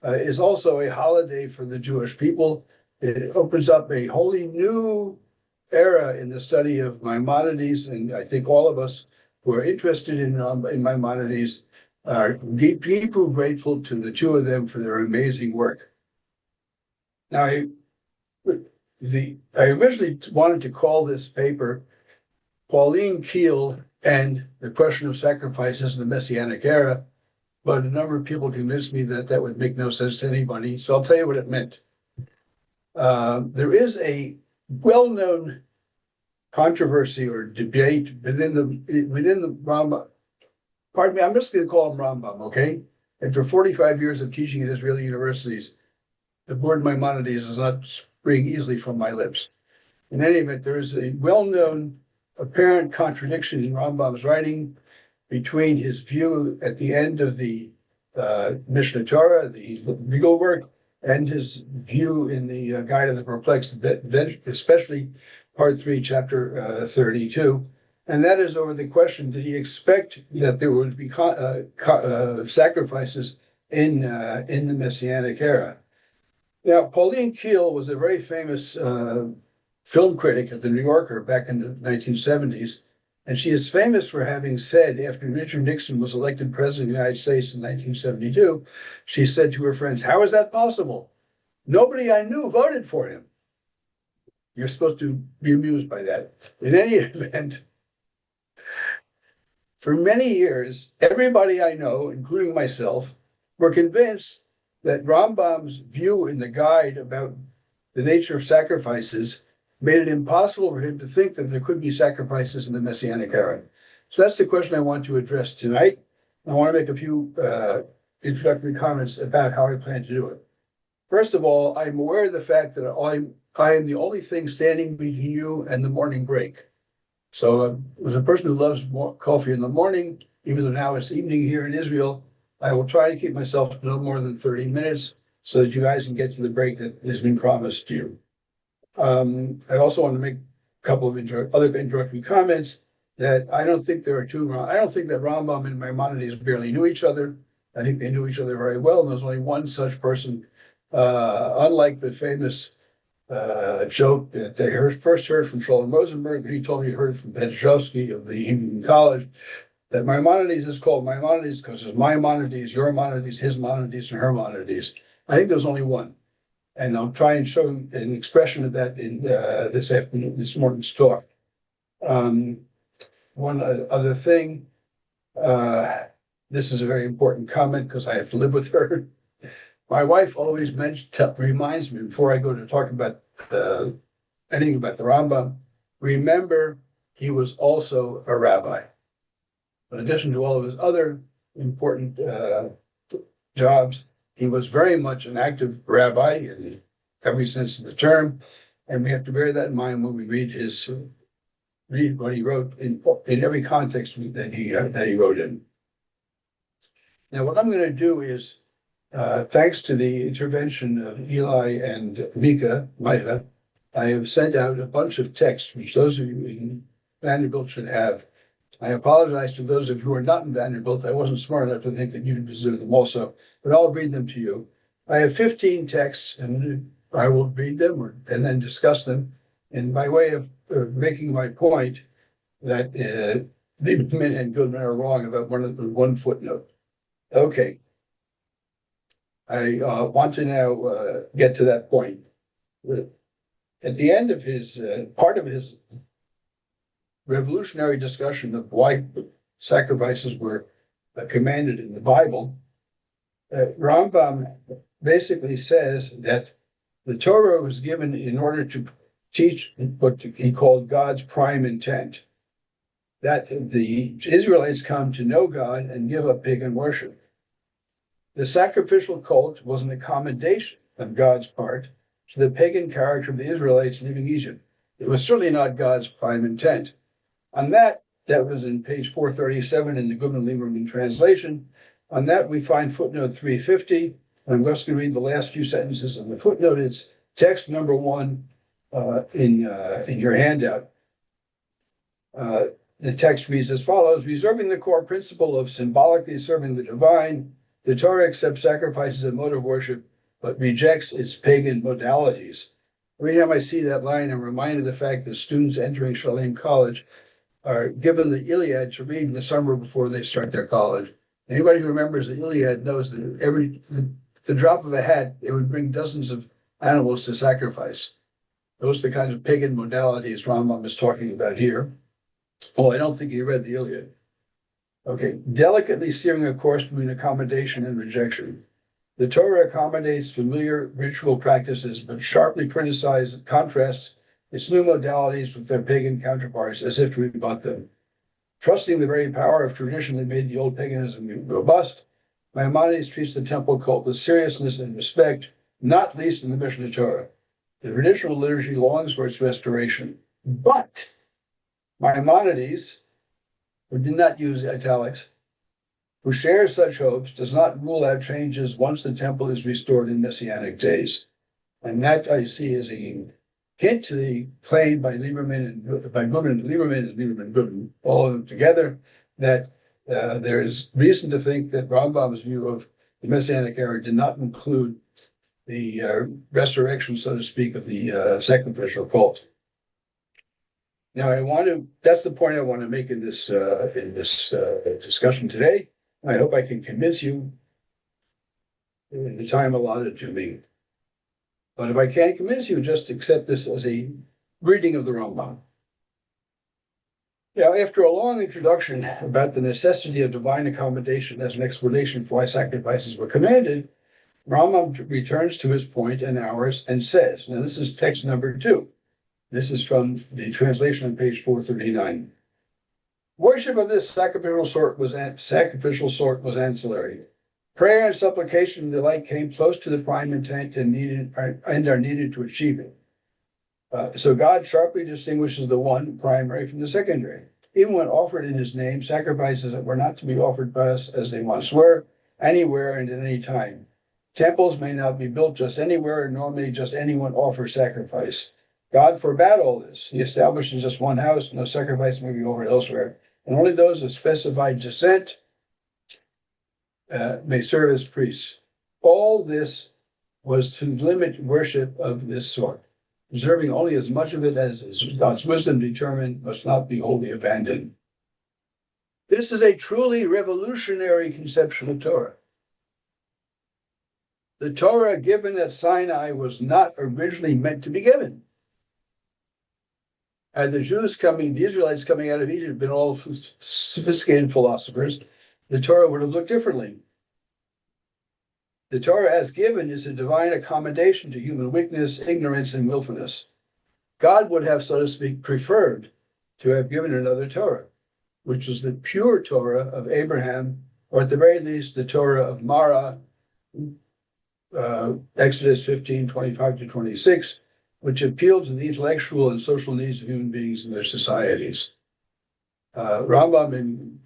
is also a holiday for the Jewish people. It opens up a wholly new era in the study of Maimonides, and I think all of us who are interested in Maimonides are deeply grateful to the two of them for their amazing work. Now, I originally wanted to call this paper Pauline Keel and the Question of Sacrifices in the Messianic Era, but a number of people convinced me that that would make no sense to anybody, so I'll tell you what it meant. There is a well-known controversy or debate within the Rambam. Pardon me, I'm just going to call him Rambam, okay? After 45 years of teaching at Israeli universities, the word Maimonides does not spring easily from my lips. In any event, there is a well-known apparent contradiction in Rambam's writing between his view at the end of the Mishnah Torah, the legal work, and his view in the Guide of the Perplexed, especially part 3, chapter 32. And that is over the question, did he expect that there would be sacrifices in the Messianic era? Now, Pauline Keel was a very famous film critic at the New Yorker back in the 1970s, and she is famous for having said, after Richard Nixon was elected president of the United States in 1972, she said to her friends, "How is that possible? Nobody I knew voted for him." You're supposed to be amused by that. In any event, for many years, everybody I know, including myself, were convinced that Rambam's view in the Guide about the nature of sacrifices made it impossible for him to think that there could be sacrifices in the Messianic era. So that's the question I want to address tonight. I want to make a few introductory comments about how I plan to do it. First of all, I'm aware of the fact that I am the only thing standing between you and the morning break. So as a person who loves coffee in the morning, even though now it's evening here in Israel, I will try to keep myself no more than 30 minutes so that you guys can get to the break that has been promised to you. I also want to make a couple of other introductory comments that I don't think there are two. I don't think that Rambam and Maimonides barely knew each other. I think they knew each other very well, and there's only one such person, unlike the famous joke that they first heard from Sholem Rosenberg. He told me he heard it from Petrovsky of the Hebrew College, that Maimonides is called Maimonides because it's Maimonides, your Maimonides, his Maimonides, and her Maimonides. I think there's only one. And I'll try and show an expression of that in this morning's talk. One other thing, this is a very important comment because I have to live with her. My wife always reminds me before I go to talk about anything about the Rambam, remember he was also a rabbi. In addition to all of his other important jobs, he was very much an active rabbi in the every sense of the term. And we have to bear that in mind when we read what he wrote in every context that he wrote in. Now, what I'm going to do is, thanks to the intervention of Eli and Micah, I have sent out a bunch of texts, which those of you in Vanderbilt should have. I apologize to those of you who are not in Vanderbilt. I wasn't smart enough to think that you deserve them also, but I'll read them to you. I have 15 texts, and I will read them and then discuss them. And by way of making my point that Lieberman and Goodman are wrong about one footnote. Okay. I want to now get to that point. At the end of his part of his revolutionary discussion of why sacrifices were commanded in the Bible, Rambam basically says that the Torah was given in order to teach what he called God's prime intent, that the Israelites come to know God and give up pagan worship. The sacrificial cult was an accommodation on God's part to the pagan character of the Israelites leaving Egypt. It was certainly not God's prime intent. On that was in page 437 in the Goodman-Lieberman translation. On that, we find footnote 350. And I'm just going to read the last few sentences of the footnote. It's text number 1 in your handout. The text reads as follows: reserving the core principle of symbolically serving the divine, the Torah accepts sacrifices as a mode of worship, but rejects its pagan modalities. Every time I see that line, I'm reminded of the fact that students entering Shalem College are given the Iliad to read in the summer before they start their college. Anybody who remembers the Iliad knows that the drop of a hat, it would bring dozens of animals to sacrifice. Those are the kinds of pagan modalities Rambam is talking about here. Oh, I don't think he read the Iliad. Okay, delicately steering a course between accommodation and rejection. The Torah accommodates familiar ritual practices, but sharply contrasts its new modalities with their pagan counterparts as if to rebut them. Trusting the very power of tradition that made the old paganism robust, Maimonides treats the temple cult with seriousness and respect, not least in the Mishnah Torah. The traditional liturgy longs for its restoration. But Maimonides, who did not use italics, who shares such hopes, does not rule out changes once the temple is restored in Messianic days. And that I see as a hint to the claim by Goodman and Goodman, all of them together, that there is reason to think that Rambam's view of the Messianic era did not include the resurrection, so to speak, of the sacrificial cult. Now, that's the point I want to make in this discussion today. I hope I can convince you in the time allotted to me. But if I can't convince you, just accept this as a reading of the Rambam. After a long introduction about the necessity of divine accommodation as an explanation for why sacrifices were commanded, Rambam returns to his point and ours and says, now this is text number 2. This is from the translation on page 439. Worship of this sacrificial sort was ancillary. Prayer and supplication and the like came close to the prime intent and are needed to achieve it. So God sharply distinguishes the one primary from the secondary. Even when offered in his name, sacrifices were not to be offered by us as they once were, anywhere and at any time. Temples may not be built just anywhere, nor may just anyone offer sacrifice. God forbade all this. He established in just one house, no sacrifice may be offered elsewhere, and only those of specified descent may serve as priests. All this was to limit worship of this sort. Preserving only as much of it as God's wisdom determined must not be wholly abandoned. This is a truly revolutionary conception of Torah. The Torah given at Sinai was not originally meant to be given. Had the Israelites coming out of Egypt been all sophisticated philosophers, the Torah would have looked differently. The Torah as given is a divine accommodation to human weakness, ignorance, and willfulness. God would have, so to speak, preferred to have given another Torah, which was the pure Torah of Abraham, or at the very least, the Torah of Mara, Exodus 15:25-26, which appeal to the intellectual and social needs of human beings in their societies. Rambam in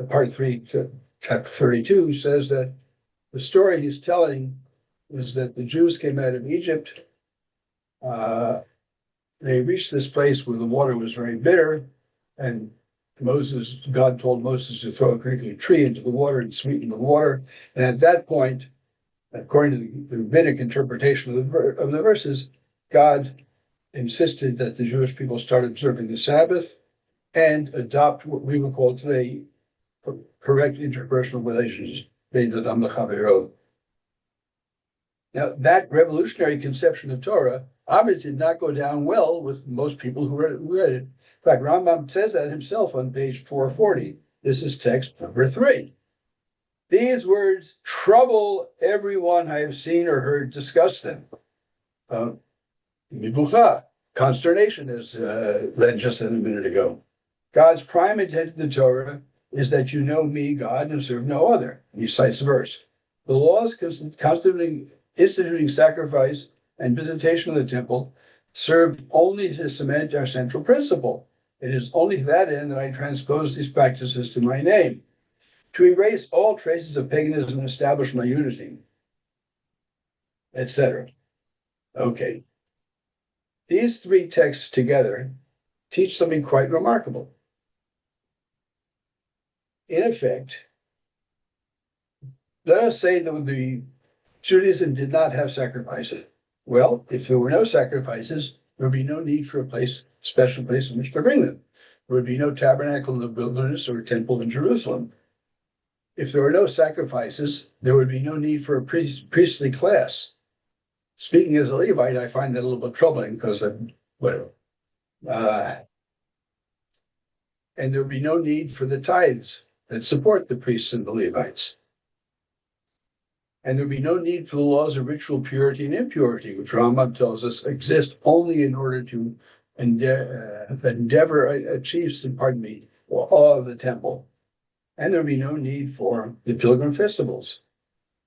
part 3, chapter 32 says that the story he's telling is that the Jews came out of Egypt. They reached this place where the water was very bitter, and God told Moses to throw a particular tree into the water and sweeten the water. And at that point, according to the rabbinic interpretation of the verses, God insisted that the Jewish people start observing the Sabbath and adopt what we would call today correct interpersonal relations. Now, that revolutionary conception of Torah obviously did not go down well with most people who read it. In fact, Rambam says that himself on page 440. This is text number 3. These words trouble everyone I have seen or heard discuss them. Mibucha, consternation, as Len just said a minute ago. God's prime intent in the Torah is that you know me, God, and serve no other. And he cites the verse. The laws instituting sacrifice and visitation of the temple served only to cement our central principle. It is only to that end that I transpose these practices to my name, to erase all traces of paganism and establish my unity, etc. Okay. These 3 texts together teach something quite remarkable. In effect, let us say that Judaism did not have sacrifices. Well, if there were no sacrifices, there would be no need for special place in which to bring them. There would be no tabernacle in the wilderness or temple in Jerusalem. If there were no sacrifices, there would be no need for a priestly class. Speaking as a Levite, I find that a little bit troubling because and there would be no need for the tithes that support the priests and the Levites. And there would be no need for the laws of ritual purity and impurity, which Rambam tells us exist only in order to achieve awe of the temple. And there would be no need for the pilgrim festivals.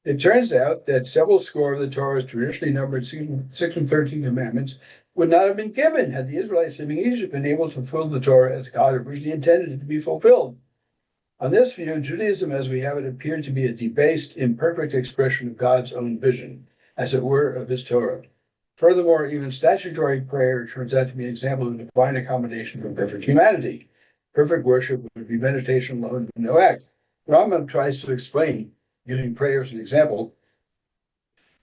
It turns out that several score of the Torah's traditionally numbered 613 commandments would not have been given had the Israelites living in Egypt been able to fulfill the Torah as God originally intended it to be fulfilled. On this view, Judaism as we have it appeared to be a debased, imperfect expression of God's own vision, as it were, of his Torah. Furthermore, even statutory prayer turns out to be an example of divine accommodation from perfect humanity. Perfect worship would be meditation alone, no act. Rambam tries to explain, giving prayer as an example,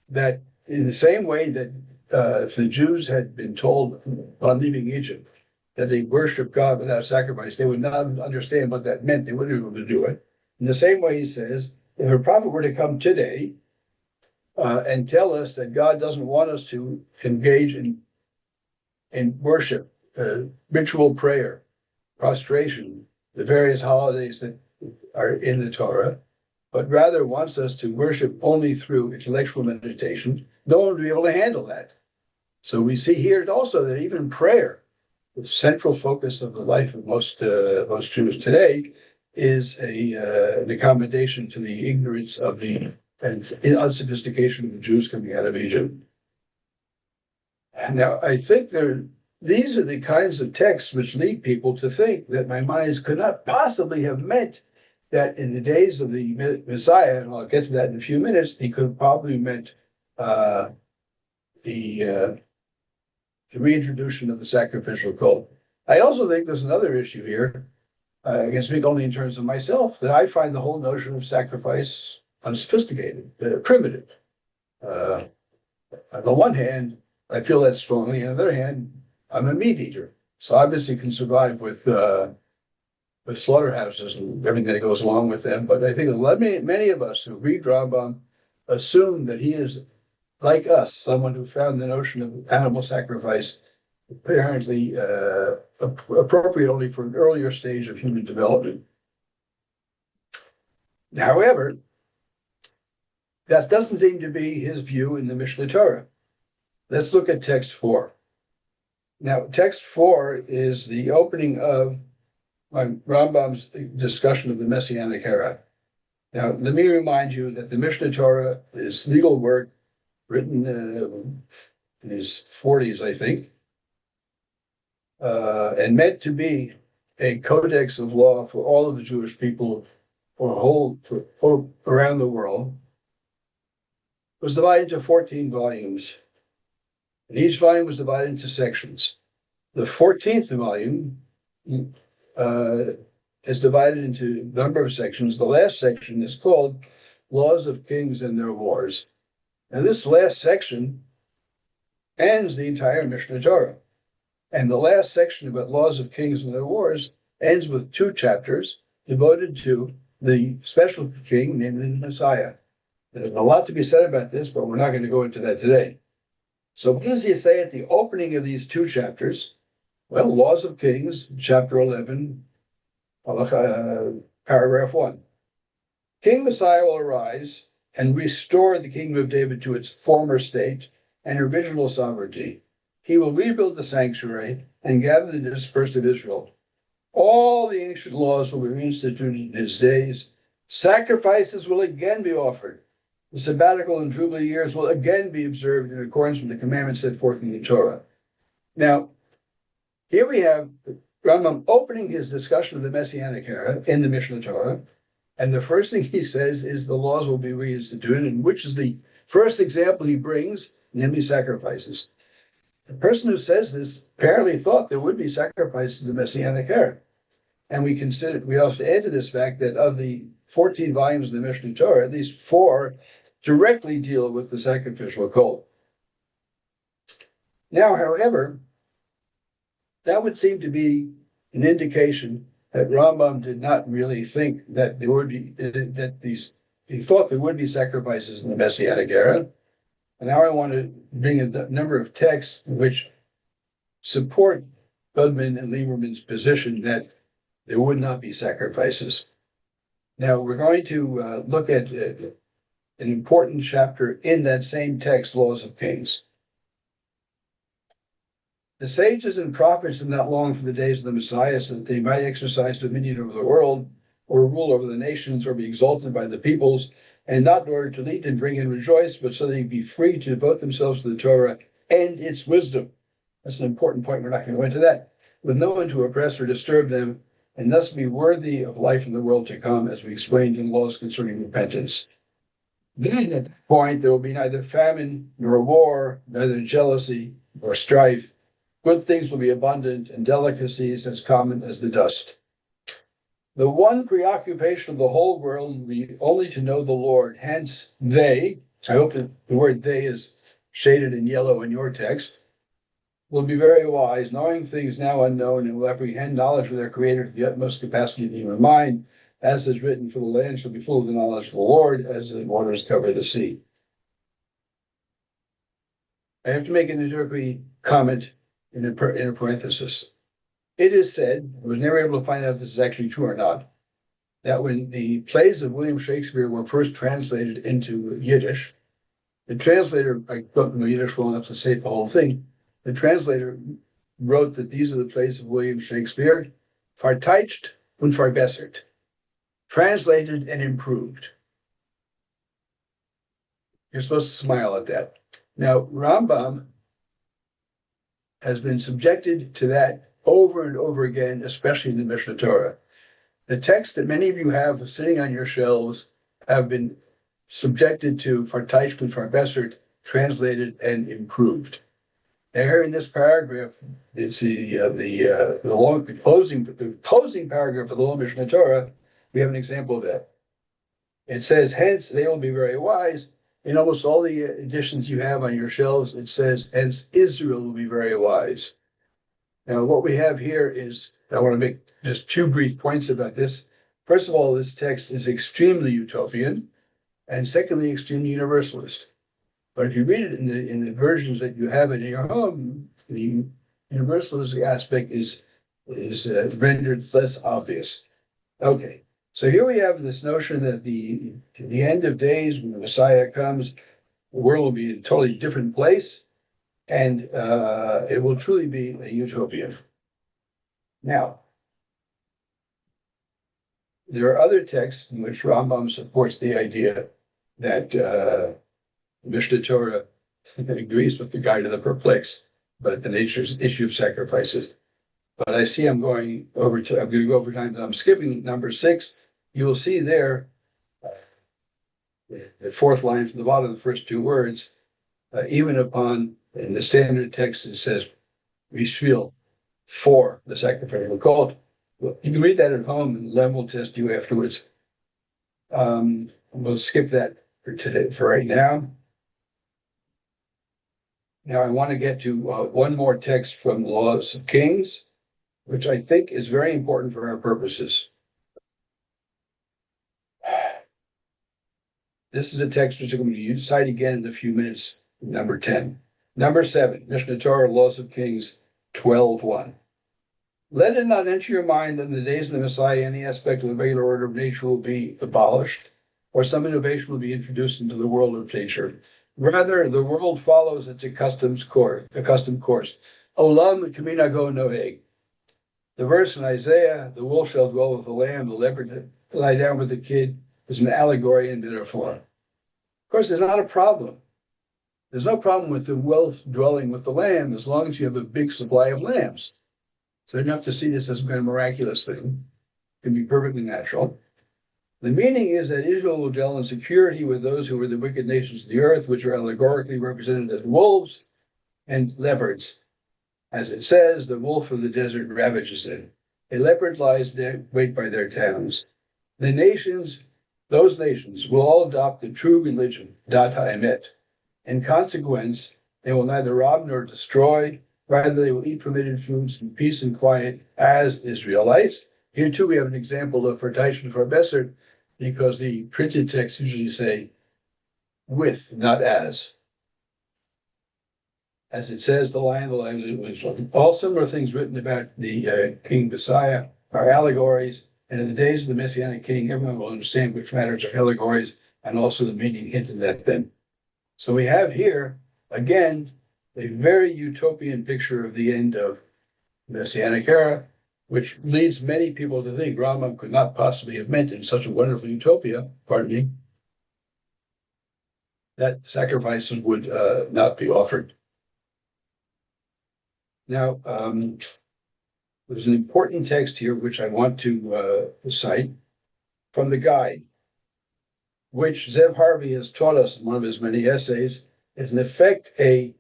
that in the same way that if the Jews had been told on leaving Egypt that they worship God without sacrifice, they would not understand what that meant. They wouldn't be able to do it. In the same way, he says, if a prophet were to come today and tell us that God doesn't want us to engage in worship, ritual prayer, prostration, the various holidays that are in the Torah, but rather wants us to worship only through intellectual meditation, no one would be able to handle that. So we see here also that even prayer, the central focus of the life of most Jews today, is an accommodation to the ignorance of and unsophistication of the Jews coming out of Egypt. Now, I think these are the kinds of texts which lead people to think that Maimonides could not possibly have meant that in the days of the Messiah, and I'll get to that in a few minutes, he could have probably meant the reintroduction of the sacrificial cult. I also think there's another issue here. I can speak only in terms of myself, that I find the whole notion of sacrifice unsophisticated, primitive. On the one hand, I feel that strongly. On the other hand, I'm a meat eater, so I obviously can survive with slaughterhouses and everything that goes along with them. But I think many of us who read Rambam assume that he is, like us, someone who found the notion of animal sacrifice apparently appropriate only for an earlier stage of human development. However, that doesn't seem to be his view in the Mishnah Torah. Let's look at text 4. Now, text 4 is the opening of Rambam's discussion of the Messianic era. Now, let me remind you that the Mishnah Torah is legal work written in his 40s, I think, and meant to be a codex of law for all of the Jewish people around the world. It was divided into 14 volumes, and each volume was divided into sections. The 14th volume is divided into a number of sections. The last section is called Laws of Kings and Their Wars. And this last section ends the entire Mishnah Torah. And the last section about laws of kings and their wars ends with 2 chapters devoted to the special king, namely the Messiah. There's a lot to be said about this, but we're not going to go into that today. So what does he say at the opening of these 2 chapters? Well, Laws of Kings, chapter 11, paragraph 1. King Messiah will arise and restore the kingdom of David to its former state and original sovereignty. He will rebuild the sanctuary and gather the dispersed of Israel. All the ancient laws will be reinstituted in his days. Sacrifices will again be offered. The sabbatical and jubilee years will again be observed in accordance with the commandments set forth in the Torah. Now, here we have Rambam opening his discussion of the Messianic era in the Mishnah Torah. And the first thing he says is the laws will be reinstituted, and which is the first example he brings, namely sacrifices. The person who says this apparently thought there would be sacrifices in the Messianic era. And we also add to this fact that of the 14 volumes of the Mishnah Torah, at least 4 directly deal with the sacrificial cult. Now, however, that would seem to be an indication that Rambam did not really think that there would be, he thought there would be sacrifices in the Messianic era. And now I want to bring a number of texts which support Budman and Lieberman's position that there would not be sacrifices. Now we're going to look at an important chapter in that same text, Laws of Kings. The sages and prophets did not long for the days of the Messiah so that they might exercise dominion over the world, or rule over the nations, or be exalted by the peoples, and not in order to lead and bring and rejoice, but so they'd be free to devote themselves to the Torah and its wisdom. That's an important point. We're not going to go into that. With no one to oppress or disturb them, and thus be worthy of life in the world to come, as we explained in laws concerning repentance. Then at that point, there will be neither famine nor war, neither jealousy nor strife. Good things will be abundant, and delicacies as common as the dust. The one preoccupation of the whole world will be only to know the Lord. Hence, they, I hope that the word they is shaded in yellow in your text, will be very wise, knowing things now unknown, and will apprehend knowledge of their Creator to the utmost capacity of the human mind, as is written, for the land shall be full of the knowledge of the Lord, as the waters cover the sea. I have to make an introductory comment in a parenthesis. It is said, I was never able to find out if this is actually true or not, that when the plays of William Shakespeare were first translated into Yiddish, the translator, I don't know Yiddish well enough to say the whole thing, the translator wrote that these are the plays of William Shakespeare, verteidigt und verbessert, translated and improved. You're supposed to smile at that. Now, Rambam has been subjected to that over and over again, especially in the Mishnah Torah. The texts that many of you have sitting on your shelves have been subjected to verteidigt und verbessert, translated and improved. Now, here in this paragraph, it's the closing paragraph of the long Mishnah Torah. We have an example of that. It says, "Hence they will be very wise." In almost all the editions you have on your shelves, it says, "Hence Israel will be very wise." Now, what we have here is, I want to make just 2 brief points about this. First of all, this text is extremely utopian, and secondly, extremely universalist. But if you read it in the versions that you have in your home, the universalist aspect is rendered less obvious. Okay, so here we have this notion that at the end of days, when the Messiah comes, the world will be in a totally different place, and it will truly be a utopia. Now, There are other texts in which Rambam supports the idea that Mishnah Torah agrees with the guide of the perplexed, but the issue of sacrifices. But I see I'm going to go over time. I'm skipping number 6. You will see there, the fourth line from the bottom of the first 2 words, even upon, in the standard text, it says, Rishvil, for the sacrificial cult. Well, you can read that at home, and Lem will test you afterwards. We'll skip that for today, for right now. Now I want to get to one more text from the Laws of Kings, which I think is very important for our purposes. This is a text which I'm going to cite again in a few minutes, number 10. Number 7, Mishnah Torah, Laws of Kings 12:1. Let it not enter your mind that in the days of the Messiah, any aspect of the regular order of nature will be abolished, or some innovation will be introduced into the world of nature. Rather, the world follows its accustomed course. Olam kaminago noheg. The verse in Isaiah, the wolf shall dwell with the lamb, the leopard lie down with the kid, is an allegory and metaphor. Of course, there's not a problem. There's no problem with the wolf dwelling with the lamb as long as you have a big supply of lambs. So you don't have to see this as some kind of miraculous thing. It can be perfectly natural. The meaning is that Israel will dwell in security with those who were the wicked nations of the earth, which are allegorically represented as wolves and leopards. As it says, the wolf of the desert ravages them. A leopard lies wait by their towns. The nations, those nations, will all adopt the true religion, Dat HaEmet. In consequence, they will neither rob nor destroy. Rather, they will eat permitted foods in peace and quiet as Israelites. Here, too, we have an example of Vertaichen for Besser, because the printed texts usually say with, not as. As it says, the lion, all similar things written about the King Messiah are allegories, and in the days of the Messianic King, everyone will understand which matters are allegories and also the meaning hinted at them. So we have here, again, a very utopian picture of the end of the Messianic era, which leads many people to think Rambam could not possibly have meant in such a wonderful utopia, that sacrifices would not be offered. Now, there's an important text here which I want to cite from the guide, which Zev Harvey has taught us in one of his many essays, is in effect a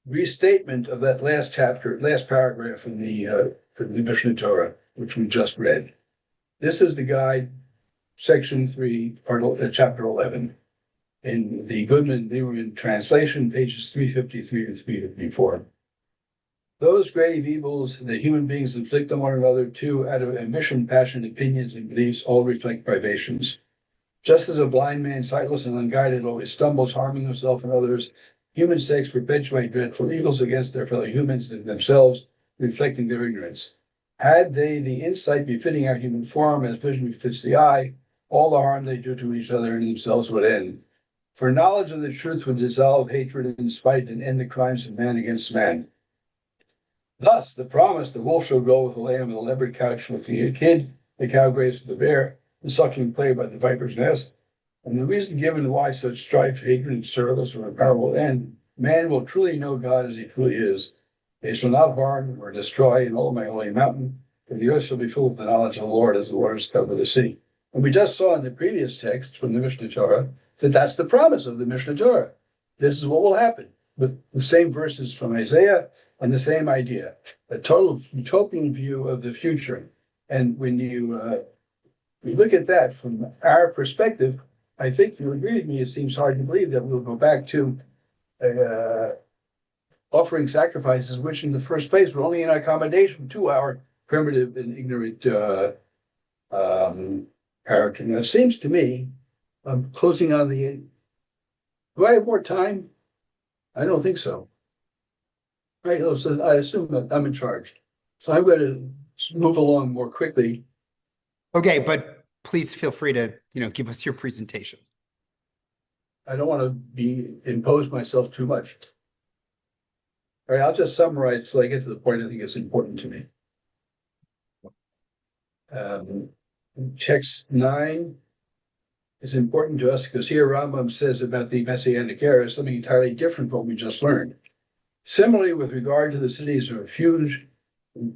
restatement of that last paragraph in the Mishnah Torah, which we just read. This is the guide, section 3, chapter 11, in the Goodman-Lieberman translation, pages 353 to 354. Those grave evils that human beings inflict on one another, too, out of ambition, passion, opinions, and beliefs, all reflect privations. Just as a blind man, sightless and unguided, always stumbles, harming himself and others, human sex perpetuate dreadful evils against their fellow humans and themselves, reflecting their ignorance. Had they the insight befitting our human form, as vision befits the eye, all the harm they do to each other and themselves would end. For knowledge of the truth would dissolve hatred and spite and end the crimes of man against man. Thus, the promise, the wolf shall go with the lamb, and the leopard couch with the kid, the cow graze with the bear, the suckling play by the viper's nest, and the reason given why such strife, hatred, and service or power will end, man will truly know God as he truly is. They shall not harm or destroy in all my holy mountain, for the earth shall be filled with the knowledge of the Lord as the waters cover the sea. And we just saw in the previous text from the Mishnah Torah that that's the promise of the Mishnah Torah. This is what will happen, with the same verses from Isaiah and the same idea, a total utopian view of the future. And when you look at that from our perspective, I think you'll agree with me, it seems hard to believe that we'll go back to offering sacrifices, which in the first place were only an accommodation to our primitive and ignorant character. Now, it seems to me, I'm closing on the, do I have more time? I don't think so. Right, so I assume that I'm in charge. So I'm going to move along more quickly. Okay, but please feel free to, give us your presentation. I don't want to impose myself too much. All right, I'll just summarize till I get to the point I think is important to me. Text 9 is important to us because here Rambam says about the Messianic era something entirely different from what we just learned. Similarly, with regard to the cities of refuge,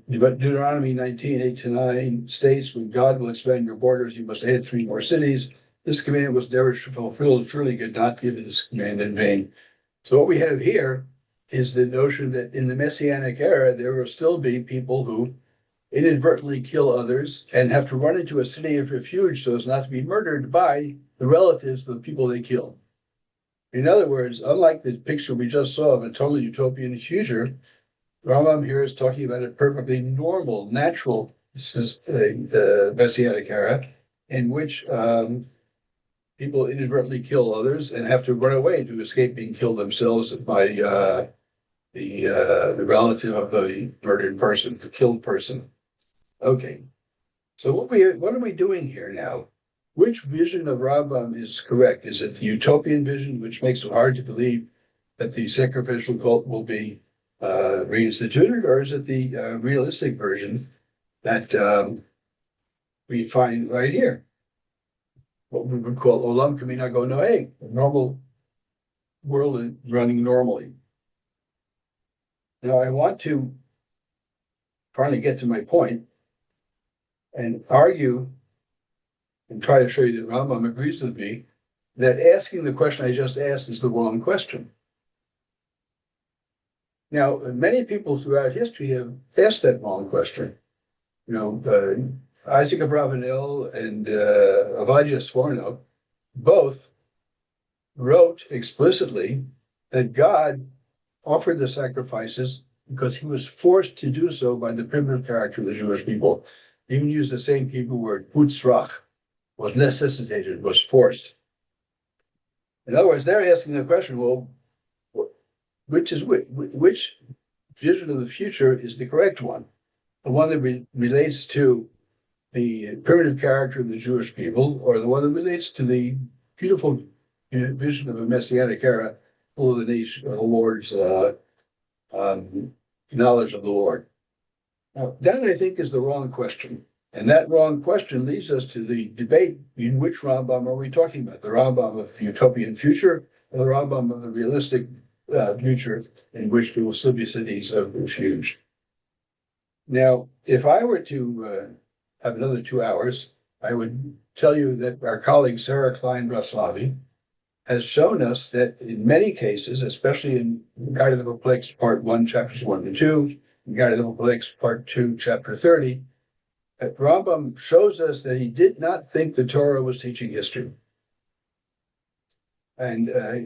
Deuteronomy 19:8-9 states, when God will expand your borders, you must add 3 more cities. This command was never fulfilled. Surely God not given this command in vain. So what we have here is the notion that in the Messianic era, there will still be people who inadvertently kill others and have to run into a city of refuge so as not to be murdered by the relatives of the people they killed. In other words, unlike the picture we just saw of a totally utopian future, Rambam here is talking about a perfectly normal, natural Messianic era in which people inadvertently kill others and have to run away to escape being killed themselves by the relative of the murdered person, the killed person. Okay, so what are we doing here now? Which vision of Rambam is correct? Is it the utopian vision, which makes it hard to believe that the sacrificial cult will be reinstituted, or is it the realistic version that we find right here? What we would call Olam Kaminago Noeg, a normal world running normally. Now, I want to finally get to my point and argue and try to show you that Rambam agrees with me that asking the question I just asked is the wrong question. Now, many people throughout history have asked that wrong question. You know, Isaac Abravanel and Avadia Sforno both wrote explicitly that God offered the sacrifices because he was forced to do so by the primitive character of the Jewish people. They even used the same Hebrew word, utzrach, was necessitated, was forced. In other words, they're asking the question, well, which vision of the future is the correct one? The one that relates to the primitive character of the Jewish people, or the one that relates to the beautiful vision of a messianic era full of the nation of the Lord's knowledge of the Lord? Now, that I think is the wrong question. And that wrong question leads us to the debate in which Rambam are we talking about? The Rambam of the utopian future or the Rambam of the realistic future in which there will still be cities of refuge? Now, if I were to have another 2 hours, I would tell you that our colleague Sarah Klein-Braslavi has shown us that in many cases, especially in Guide to the Perplexed Part 1, Chapters 1 and 2, and Guide to the Perplexed Part 2, Chapter 30, that Rambam shows us that he did not think the Torah was teaching history. And I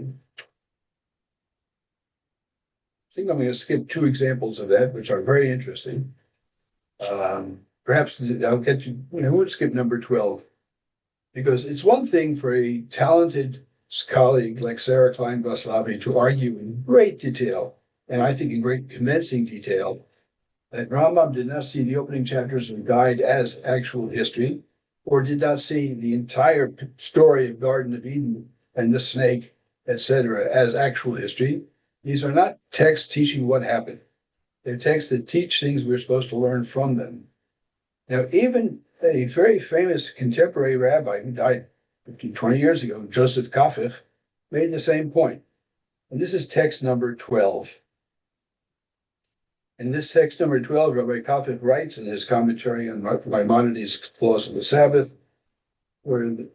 think I'm going to skip 2 examples of that, which are very interesting. Perhaps I'll get you, we'll skip number 12, because it's one thing for a talented colleague like Sarah Klein-Braslavi to argue in great detail, and I think in great convincing detail, that Rambam did not see the opening chapters of the Guide as actual history, or did not see the entire story of Garden of Eden and the snake, etc., as actual history. These are not texts teaching what happened. They're texts that teach things we're supposed to learn from them. Now, even a very famous contemporary rabbi who died 15, 20 years ago, Joseph Chafik, made the same point. And this is text number 12. In this text number 12, Rabbi Chafik writes in his commentary on Maimonides' Laws of the Sabbath, where the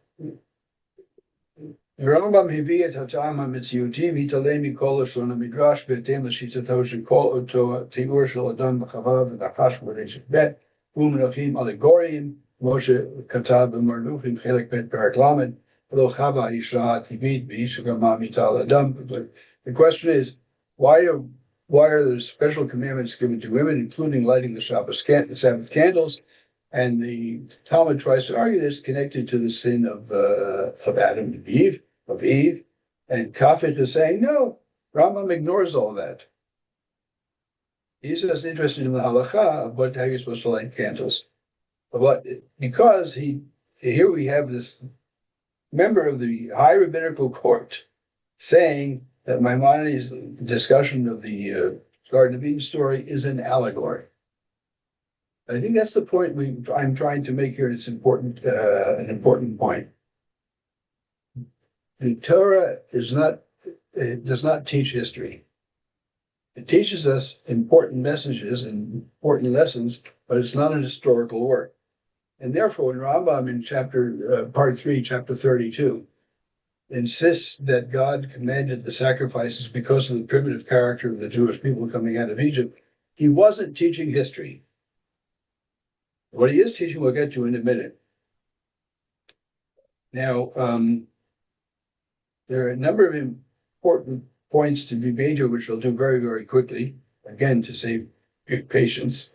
Rambam הביא את הטעם המציאותי והתעלם מכל לשון המדרש בהתאם לשיטתו של כל אותו תיאור של אדם וחווה ונחש ברשת ב' ומונחים אלגוריים, כמו שכתב במרלוכים חלק ב' פרק ל', ולא חווה האישה הטבעית והיא שגרמה מיתה לאדם. The question is, why are there special commandments given to women, including lighting the Sabbath candles? And the Talmud tries to argue this connected to the sin of Adam and Eve, and Chafik is saying, no, Rambam ignores all that. He's just interested in the halacha of how you're supposed to light candles. But because here we have this member of the high rabbinical court saying that Maimonides' discussion of the Garden of Eden story is an allegory. I think that's the point I'm trying to make here. It's important, an important point. The Torah is not, it does not teach history. It teaches us important messages and important lessons, but it's not an historical work. And therefore, when Rambam in part 3, chapter 32, insists that God commanded the sacrifices because of the primitive character of the Jewish people coming out of Egypt, he wasn't teaching history. What he is teaching, we'll get to in a minute. Now, there are a number of important points to be made here, which I'll do very, very quickly, again, to save patience.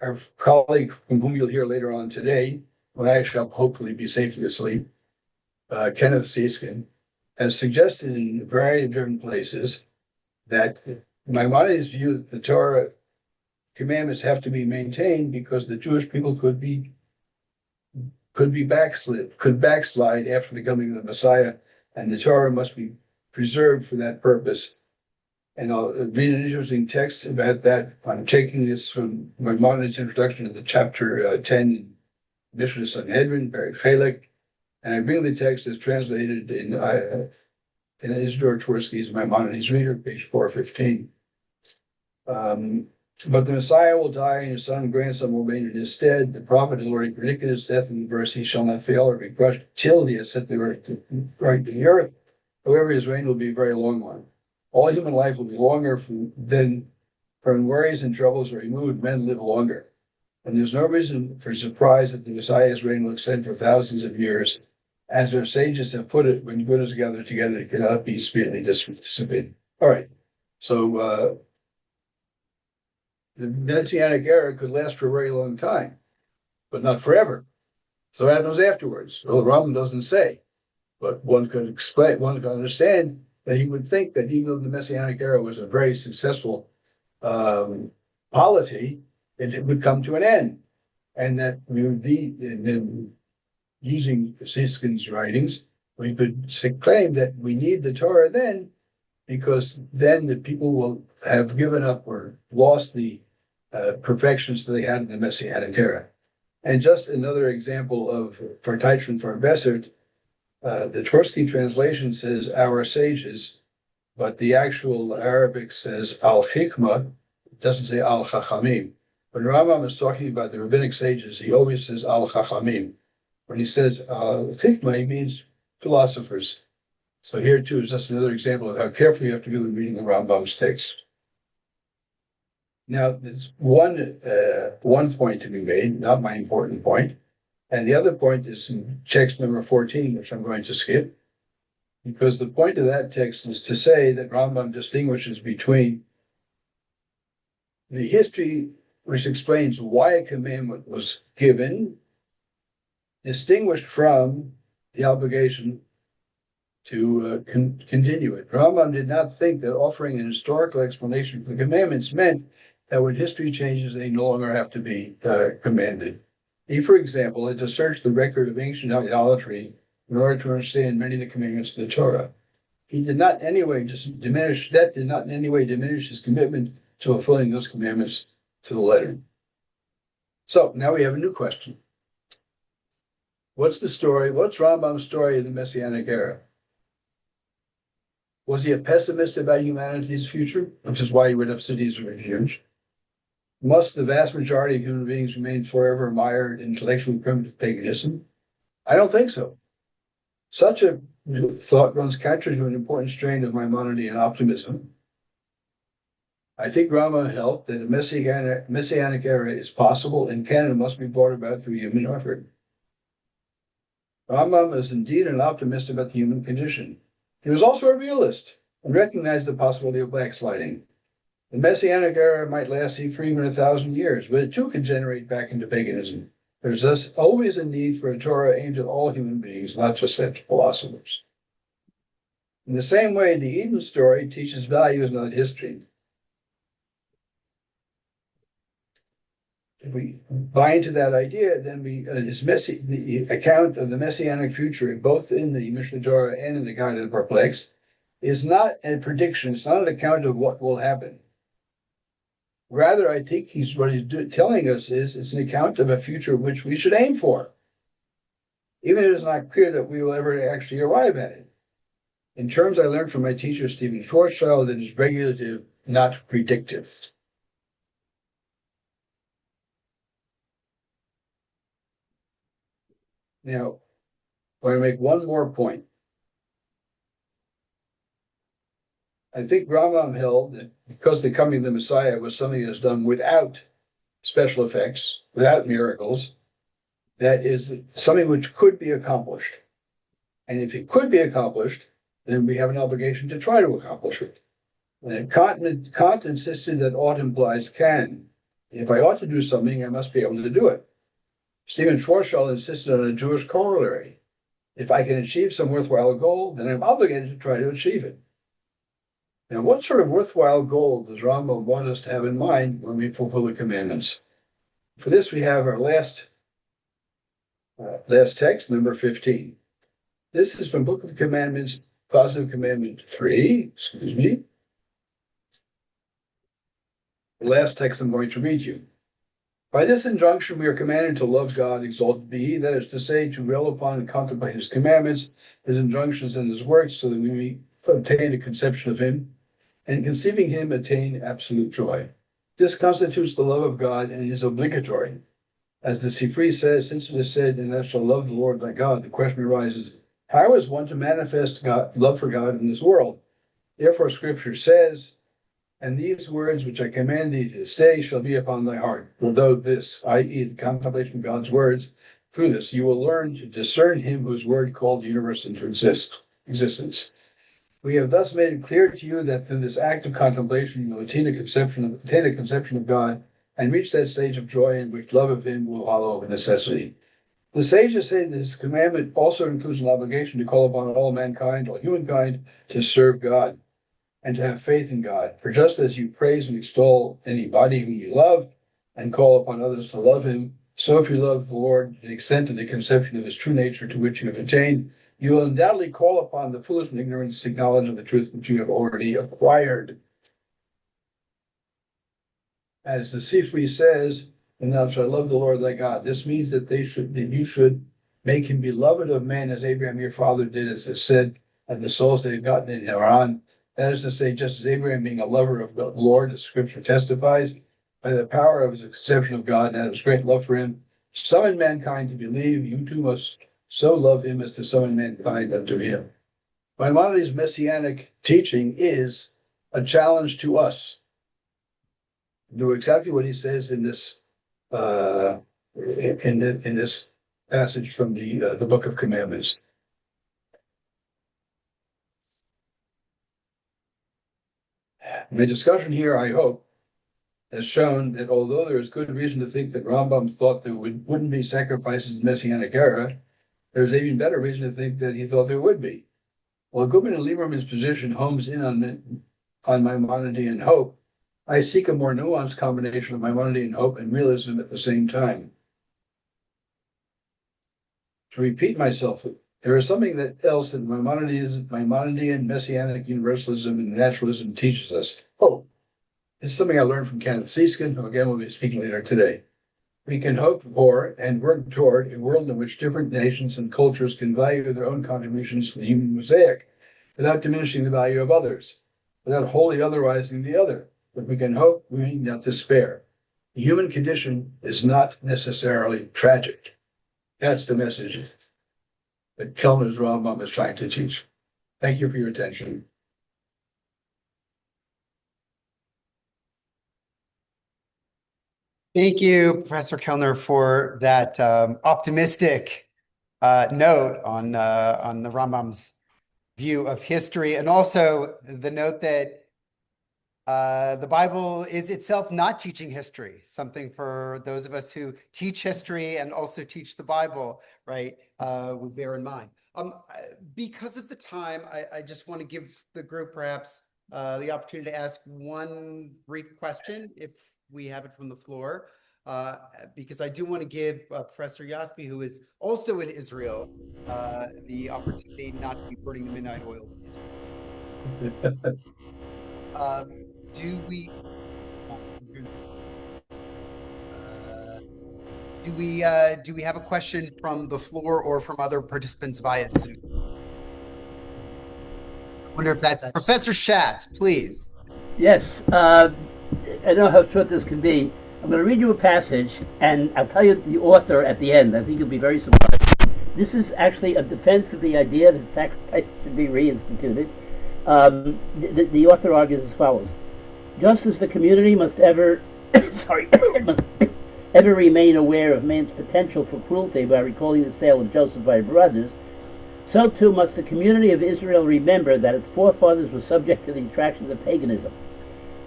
Our colleague, from whom you'll hear later on today, when I shall hopefully be safely asleep, Kenneth Seeskin, has suggested in a variety of different places that Maimonides' view that the Torah commandments have to be maintained because the Jewish people could backslide after the coming of the Messiah, and the Torah must be preserved for that purpose. And I'll read an interesting text about that. I'm taking this from Maimonides' introduction to the chapter 10, Mishnah Sanhedrin, Perek Chelek, and I bring the text as translated in Isidore Twersky's Maimonides Reader, page 415. But the Messiah will die, and his son and grandson will reign in his stead. The prophet has already predicted his death in the verse, he shall not fail or be crushed till he has set the earth right to the earth. However, his reign will be a very long one. All human life will be longer than when worries and troubles are removed, men live longer. And there's no reason for surprise that the Messiah's reign will extend for thousands of years. As our sages have put it, when good is gathered together, it cannot be speedily dissipated. All right. So the Messianic era could last for a very long time, but not forever. So what happens afterwards? Well, Rambam doesn't say, but one could explain, one could understand that he would think that even though the Messianic era was a very successful polity, it would come to an end. And that we would be, using Siskin's writings, we could claim that we need the Torah then, because then the people will have given up or lost the perfections that they had in the Messianic era. And just another example of Partitron for Bessert, the Twersky translation says our sages, but the actual Arabic says al-Hikmah, it doesn't say al-Chachamim. When Rambam is talking about the rabbinic sages, he always says al-Chachamim. When he says al-Hikmah, he means philosophers. So here too is just another example of how careful you have to be when reading the Rambam's text. Now, there's one point to be made, not my important point. And the other point is in text number 14, which I'm going to skip, because the point of that text is to say that Rambam distinguishes between the history which explains why a commandment was given, distinguished from the obligation to continue it. Rambam did not think that offering an historical explanation for the commandments meant that when history changes, they no longer have to be commanded. He, for example, had to search the record of ancient idolatry in order to understand many of the commandments of the Torah. He did not in any way diminish his commitment to fulfilling those commandments to the letter. So now we have a new question. What's the story? What's Rambam's story of the Messianic era? Was he a pessimist about humanity's future, which is why he would have cities of refuge? Must the vast majority of human beings remain forever mired in intellectually primitive paganism? I don't think so. Such a thought runs counter to an important strain of Maimonidean optimism. I think Rambam held that the Messianic era is possible and can and must be brought about through human effort. Rambam is indeed an optimist about the human condition. He was also a realist and recognized the possibility of backsliding. The Messianic era might last for even 1,000 years, but it too could generate back into paganism. There's thus always a need for a Torah aimed at all human beings, not just at philosophers. In the same way, the Eden story teaches values, not history. If we buy into that idea, then the account of the Messianic future, both in the Mishnah Torah and in the Guide of the Perplexed, is not a prediction. It's not an account of what will happen. Rather, I think what he's telling us is it's an account of a future which we should aim for, even if it's not clear that we will ever actually arrive at it. In terms I learned from my teacher, Stephen Schwarzschild, it is regulative, not predictive. Now, I want to make one more point. I think Rambam held that because the coming of the Messiah was something that's done without special effects, without miracles, that is something which could be accomplished. And if it could be accomplished, then we have an obligation to try to accomplish it. Kant insisted that ought implies can. If I ought to do something, I must be able to do it. Stephen Schwarzschild insisted on a Jewish corollary. If I can achieve some worthwhile goal, then I'm obligated to try to achieve it. Now, what sort of worthwhile goal does Rambam want us to have in mind when we fulfill the commandments? For this, we have our last text, number 15. This is from Book of Commandments, Positive Commandment 3, the last text I'm going to read you. By this injunction, we are commanded to love God, exalted be He, that is to say, to dwell upon and contemplate His commandments, His injunctions, and His works, so that we may obtain a conception of Him, and conceiving Him, attain absolute joy. This constitutes the love of God and is obligatory. As the Sifri says, since it is said, and thou shalt love the Lord thy God, the question arises, how is one to manifest love for God in this world? Therefore, Scripture says, and these words which I command thee this day shall be upon thy heart. Although this, i.e., the contemplation of God's words, through this you will learn to discern Him whose word called the universe into existence. We have thus made it clear to you that through this act of contemplation you will attain a conception of God and reach that stage of joy in which love of Him will follow of necessity. The sages say this commandment also includes an obligation to call upon all mankind, all humankind, to serve God and to have faith in God. For just as you praise and extol anybody whom you love and call upon others to love Him, so if you love the Lord to the extent of the conception of His true nature to which you have attained, you will undoubtedly call upon the foolish and ignorant to seek knowledge of the truth which you have already acquired. As the Sifri says, and thou shalt love the Lord thy God. This means that you should make Him beloved of men as Abraham your father did, as it said, and the souls that had gotten in Haran. That is to say, just as Abraham being a lover of the Lord, as Scripture testifies, by the power of his conception of God and out of his great love for Him, summoned mankind to believe, you too must so love Him as to summon mankind unto Him. Maimonides' messianic teaching is a challenge to us. Do exactly what he says in this in this passage from the Book of Commandments. The discussion here, I hope, has shown that although there is good reason to think that Rambam thought there wouldn't be sacrifices in the Messianic era, there's even better reason to think that he thought there would be. While Goodman and Lieberman's position homes in on Maimonidean hope, I seek a more nuanced combination of Maimonidean hope and realism at the same time. To repeat myself, there is something else that Maimonidean Messianic Universalism and Naturalism teaches us. Hope. This is something I learned from Kenneth Seeskin, who again will be speaking later today. We can hope for and work toward a world in which different nations and cultures can value their own contributions to the human mosaic without diminishing the value of others, without wholly otherizing the other. But we can hope, we need not despair. The human condition is not necessarily tragic. That's the message that Kellner's Rambam is trying to teach. Thank you for your attention. Thank you, Professor Kellner, for that optimistic note on the Rambam's view of history, and also the note that the Bible is itself not teaching history, something for those of us who teach history and also teach the Bible, right, we bear in mind. Because of the time, I just want to give the group perhaps the opportunity to ask one brief question, if we have it from the floor, because I do want to give Professor Yaspi, who is also in Israel, the opportunity not to be burning the midnight oil in Israel. Do we? Do we have a question from the floor or from other participants via Zoom? I wonder if that's Professor Schatz, please. Yes, I don't know how short this can be. I'm going to read you a passage, and I'll tell you the author at the end. I think you'll be very surprised. This is actually a defense of the idea that sacrifice should be reinstituted. The author argues as follows: just as the community must ever, must ever remain aware of man's potential for cruelty by recalling the sale of Joseph by brothers, so too must the community of Israel remember that its forefathers were subject to the attractions of paganism.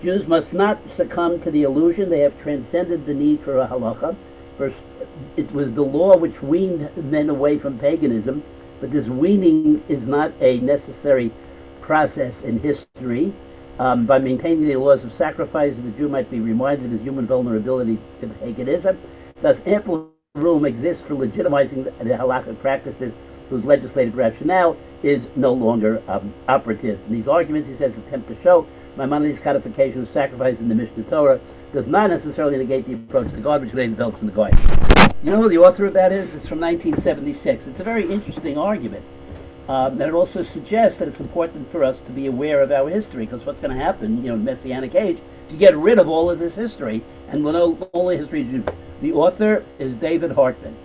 Jews must not succumb to the illusion they have transcended the need for a halacha. For it was the law which weaned men away from paganism, but this weaning is not a necessary process in history. By maintaining the laws of sacrifice, the Jew might be reminded of his human vulnerability to paganism. Thus, ample room exists for legitimizing the halachic practices whose legislative rationale is no longer operative. In these arguments, he says, attempt to show Maimonides' codification of sacrifice in the Mishnah Torah does not necessarily negate the approach to God which they developed in the garden. You know who the author of that is? It's from 1976. It's a very interesting argument. And it also suggests that it's important for us to be aware of our history, because what's going to happen, in the Messianic age, to get rid of all of this history, and we'll know all the history. The author is David Hartman.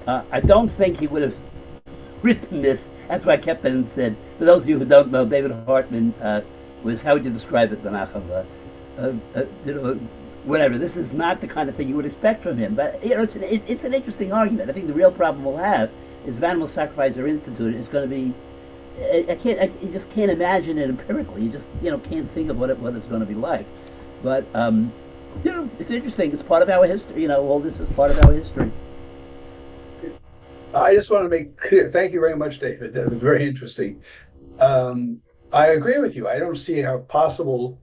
I don't think he would have written this. That's why I kept it and said, for those of you who don't know, David Hartman was, how would you describe it, Menachem? Whatever. This is not the kind of thing you would expect from him. But it's an interesting argument. I think the real problem we'll have is if animal sacrifice are instituted, it's going to be. You just can't imagine it empirically. You just can't think of what it's going to be like. But it's interesting. It's part of our history. All this is part of our history. I just want to make clear. Thank you very much, David. That was very interesting. I agree with you. I don't see how possible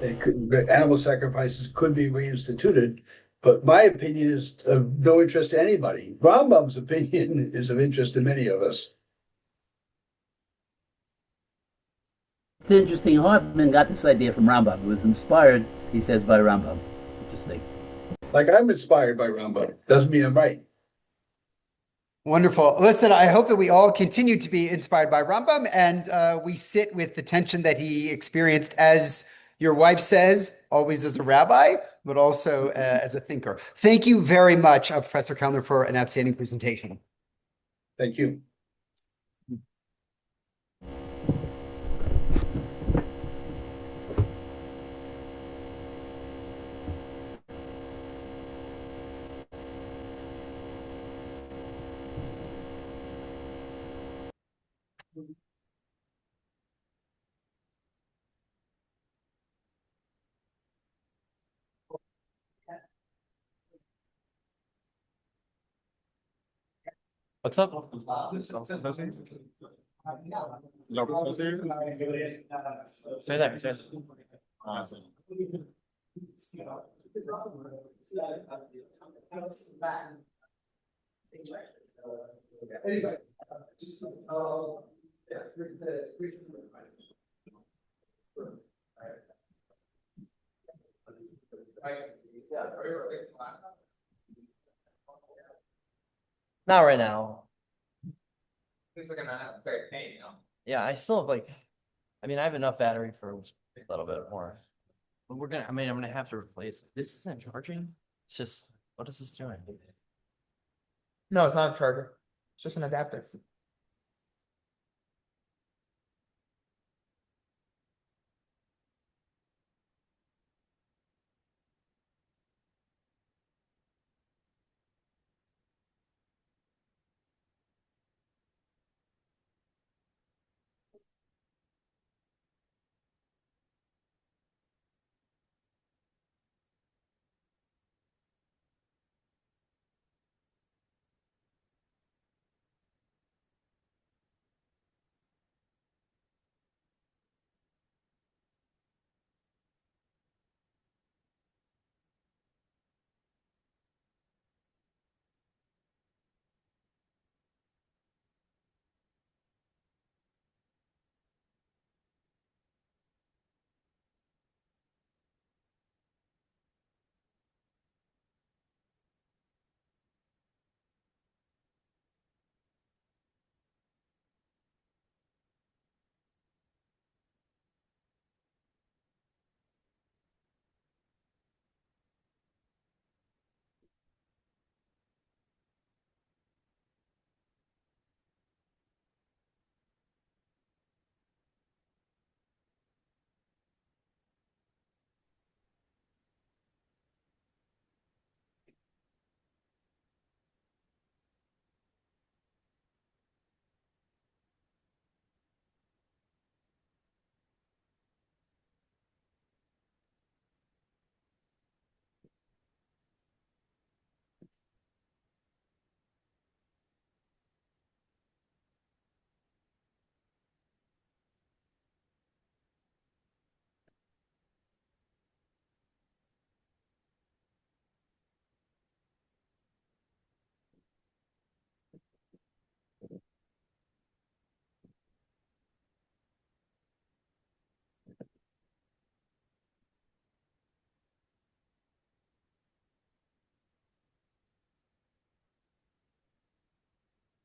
animal sacrifices could be reinstituted. But my opinion is of no interest to anybody. Rambam's opinion is of interest to many of us. It's interesting. Hartman got this idea from Rambam. It was inspired, he says, by Rambam. Interesting. Like I'm inspired by Rambam. Doesn't mean I'm right. Wonderful. Listen, I hope that we all continue to be inspired by Rambam, and we sit with the tension that he experienced, as your wife says, always as a rabbi, but also as a thinker. Thank you very much, Professor Kellner, for an outstanding presentation. Thank you. What's up? Say that. Not right now. It's like it's very pain, Yeah, I still have I have enough battery for a little bit more. But I'm gonna have to replace it. This isn't charging. It's just, what is this doing? No, it's not a charger. It's just an adapter.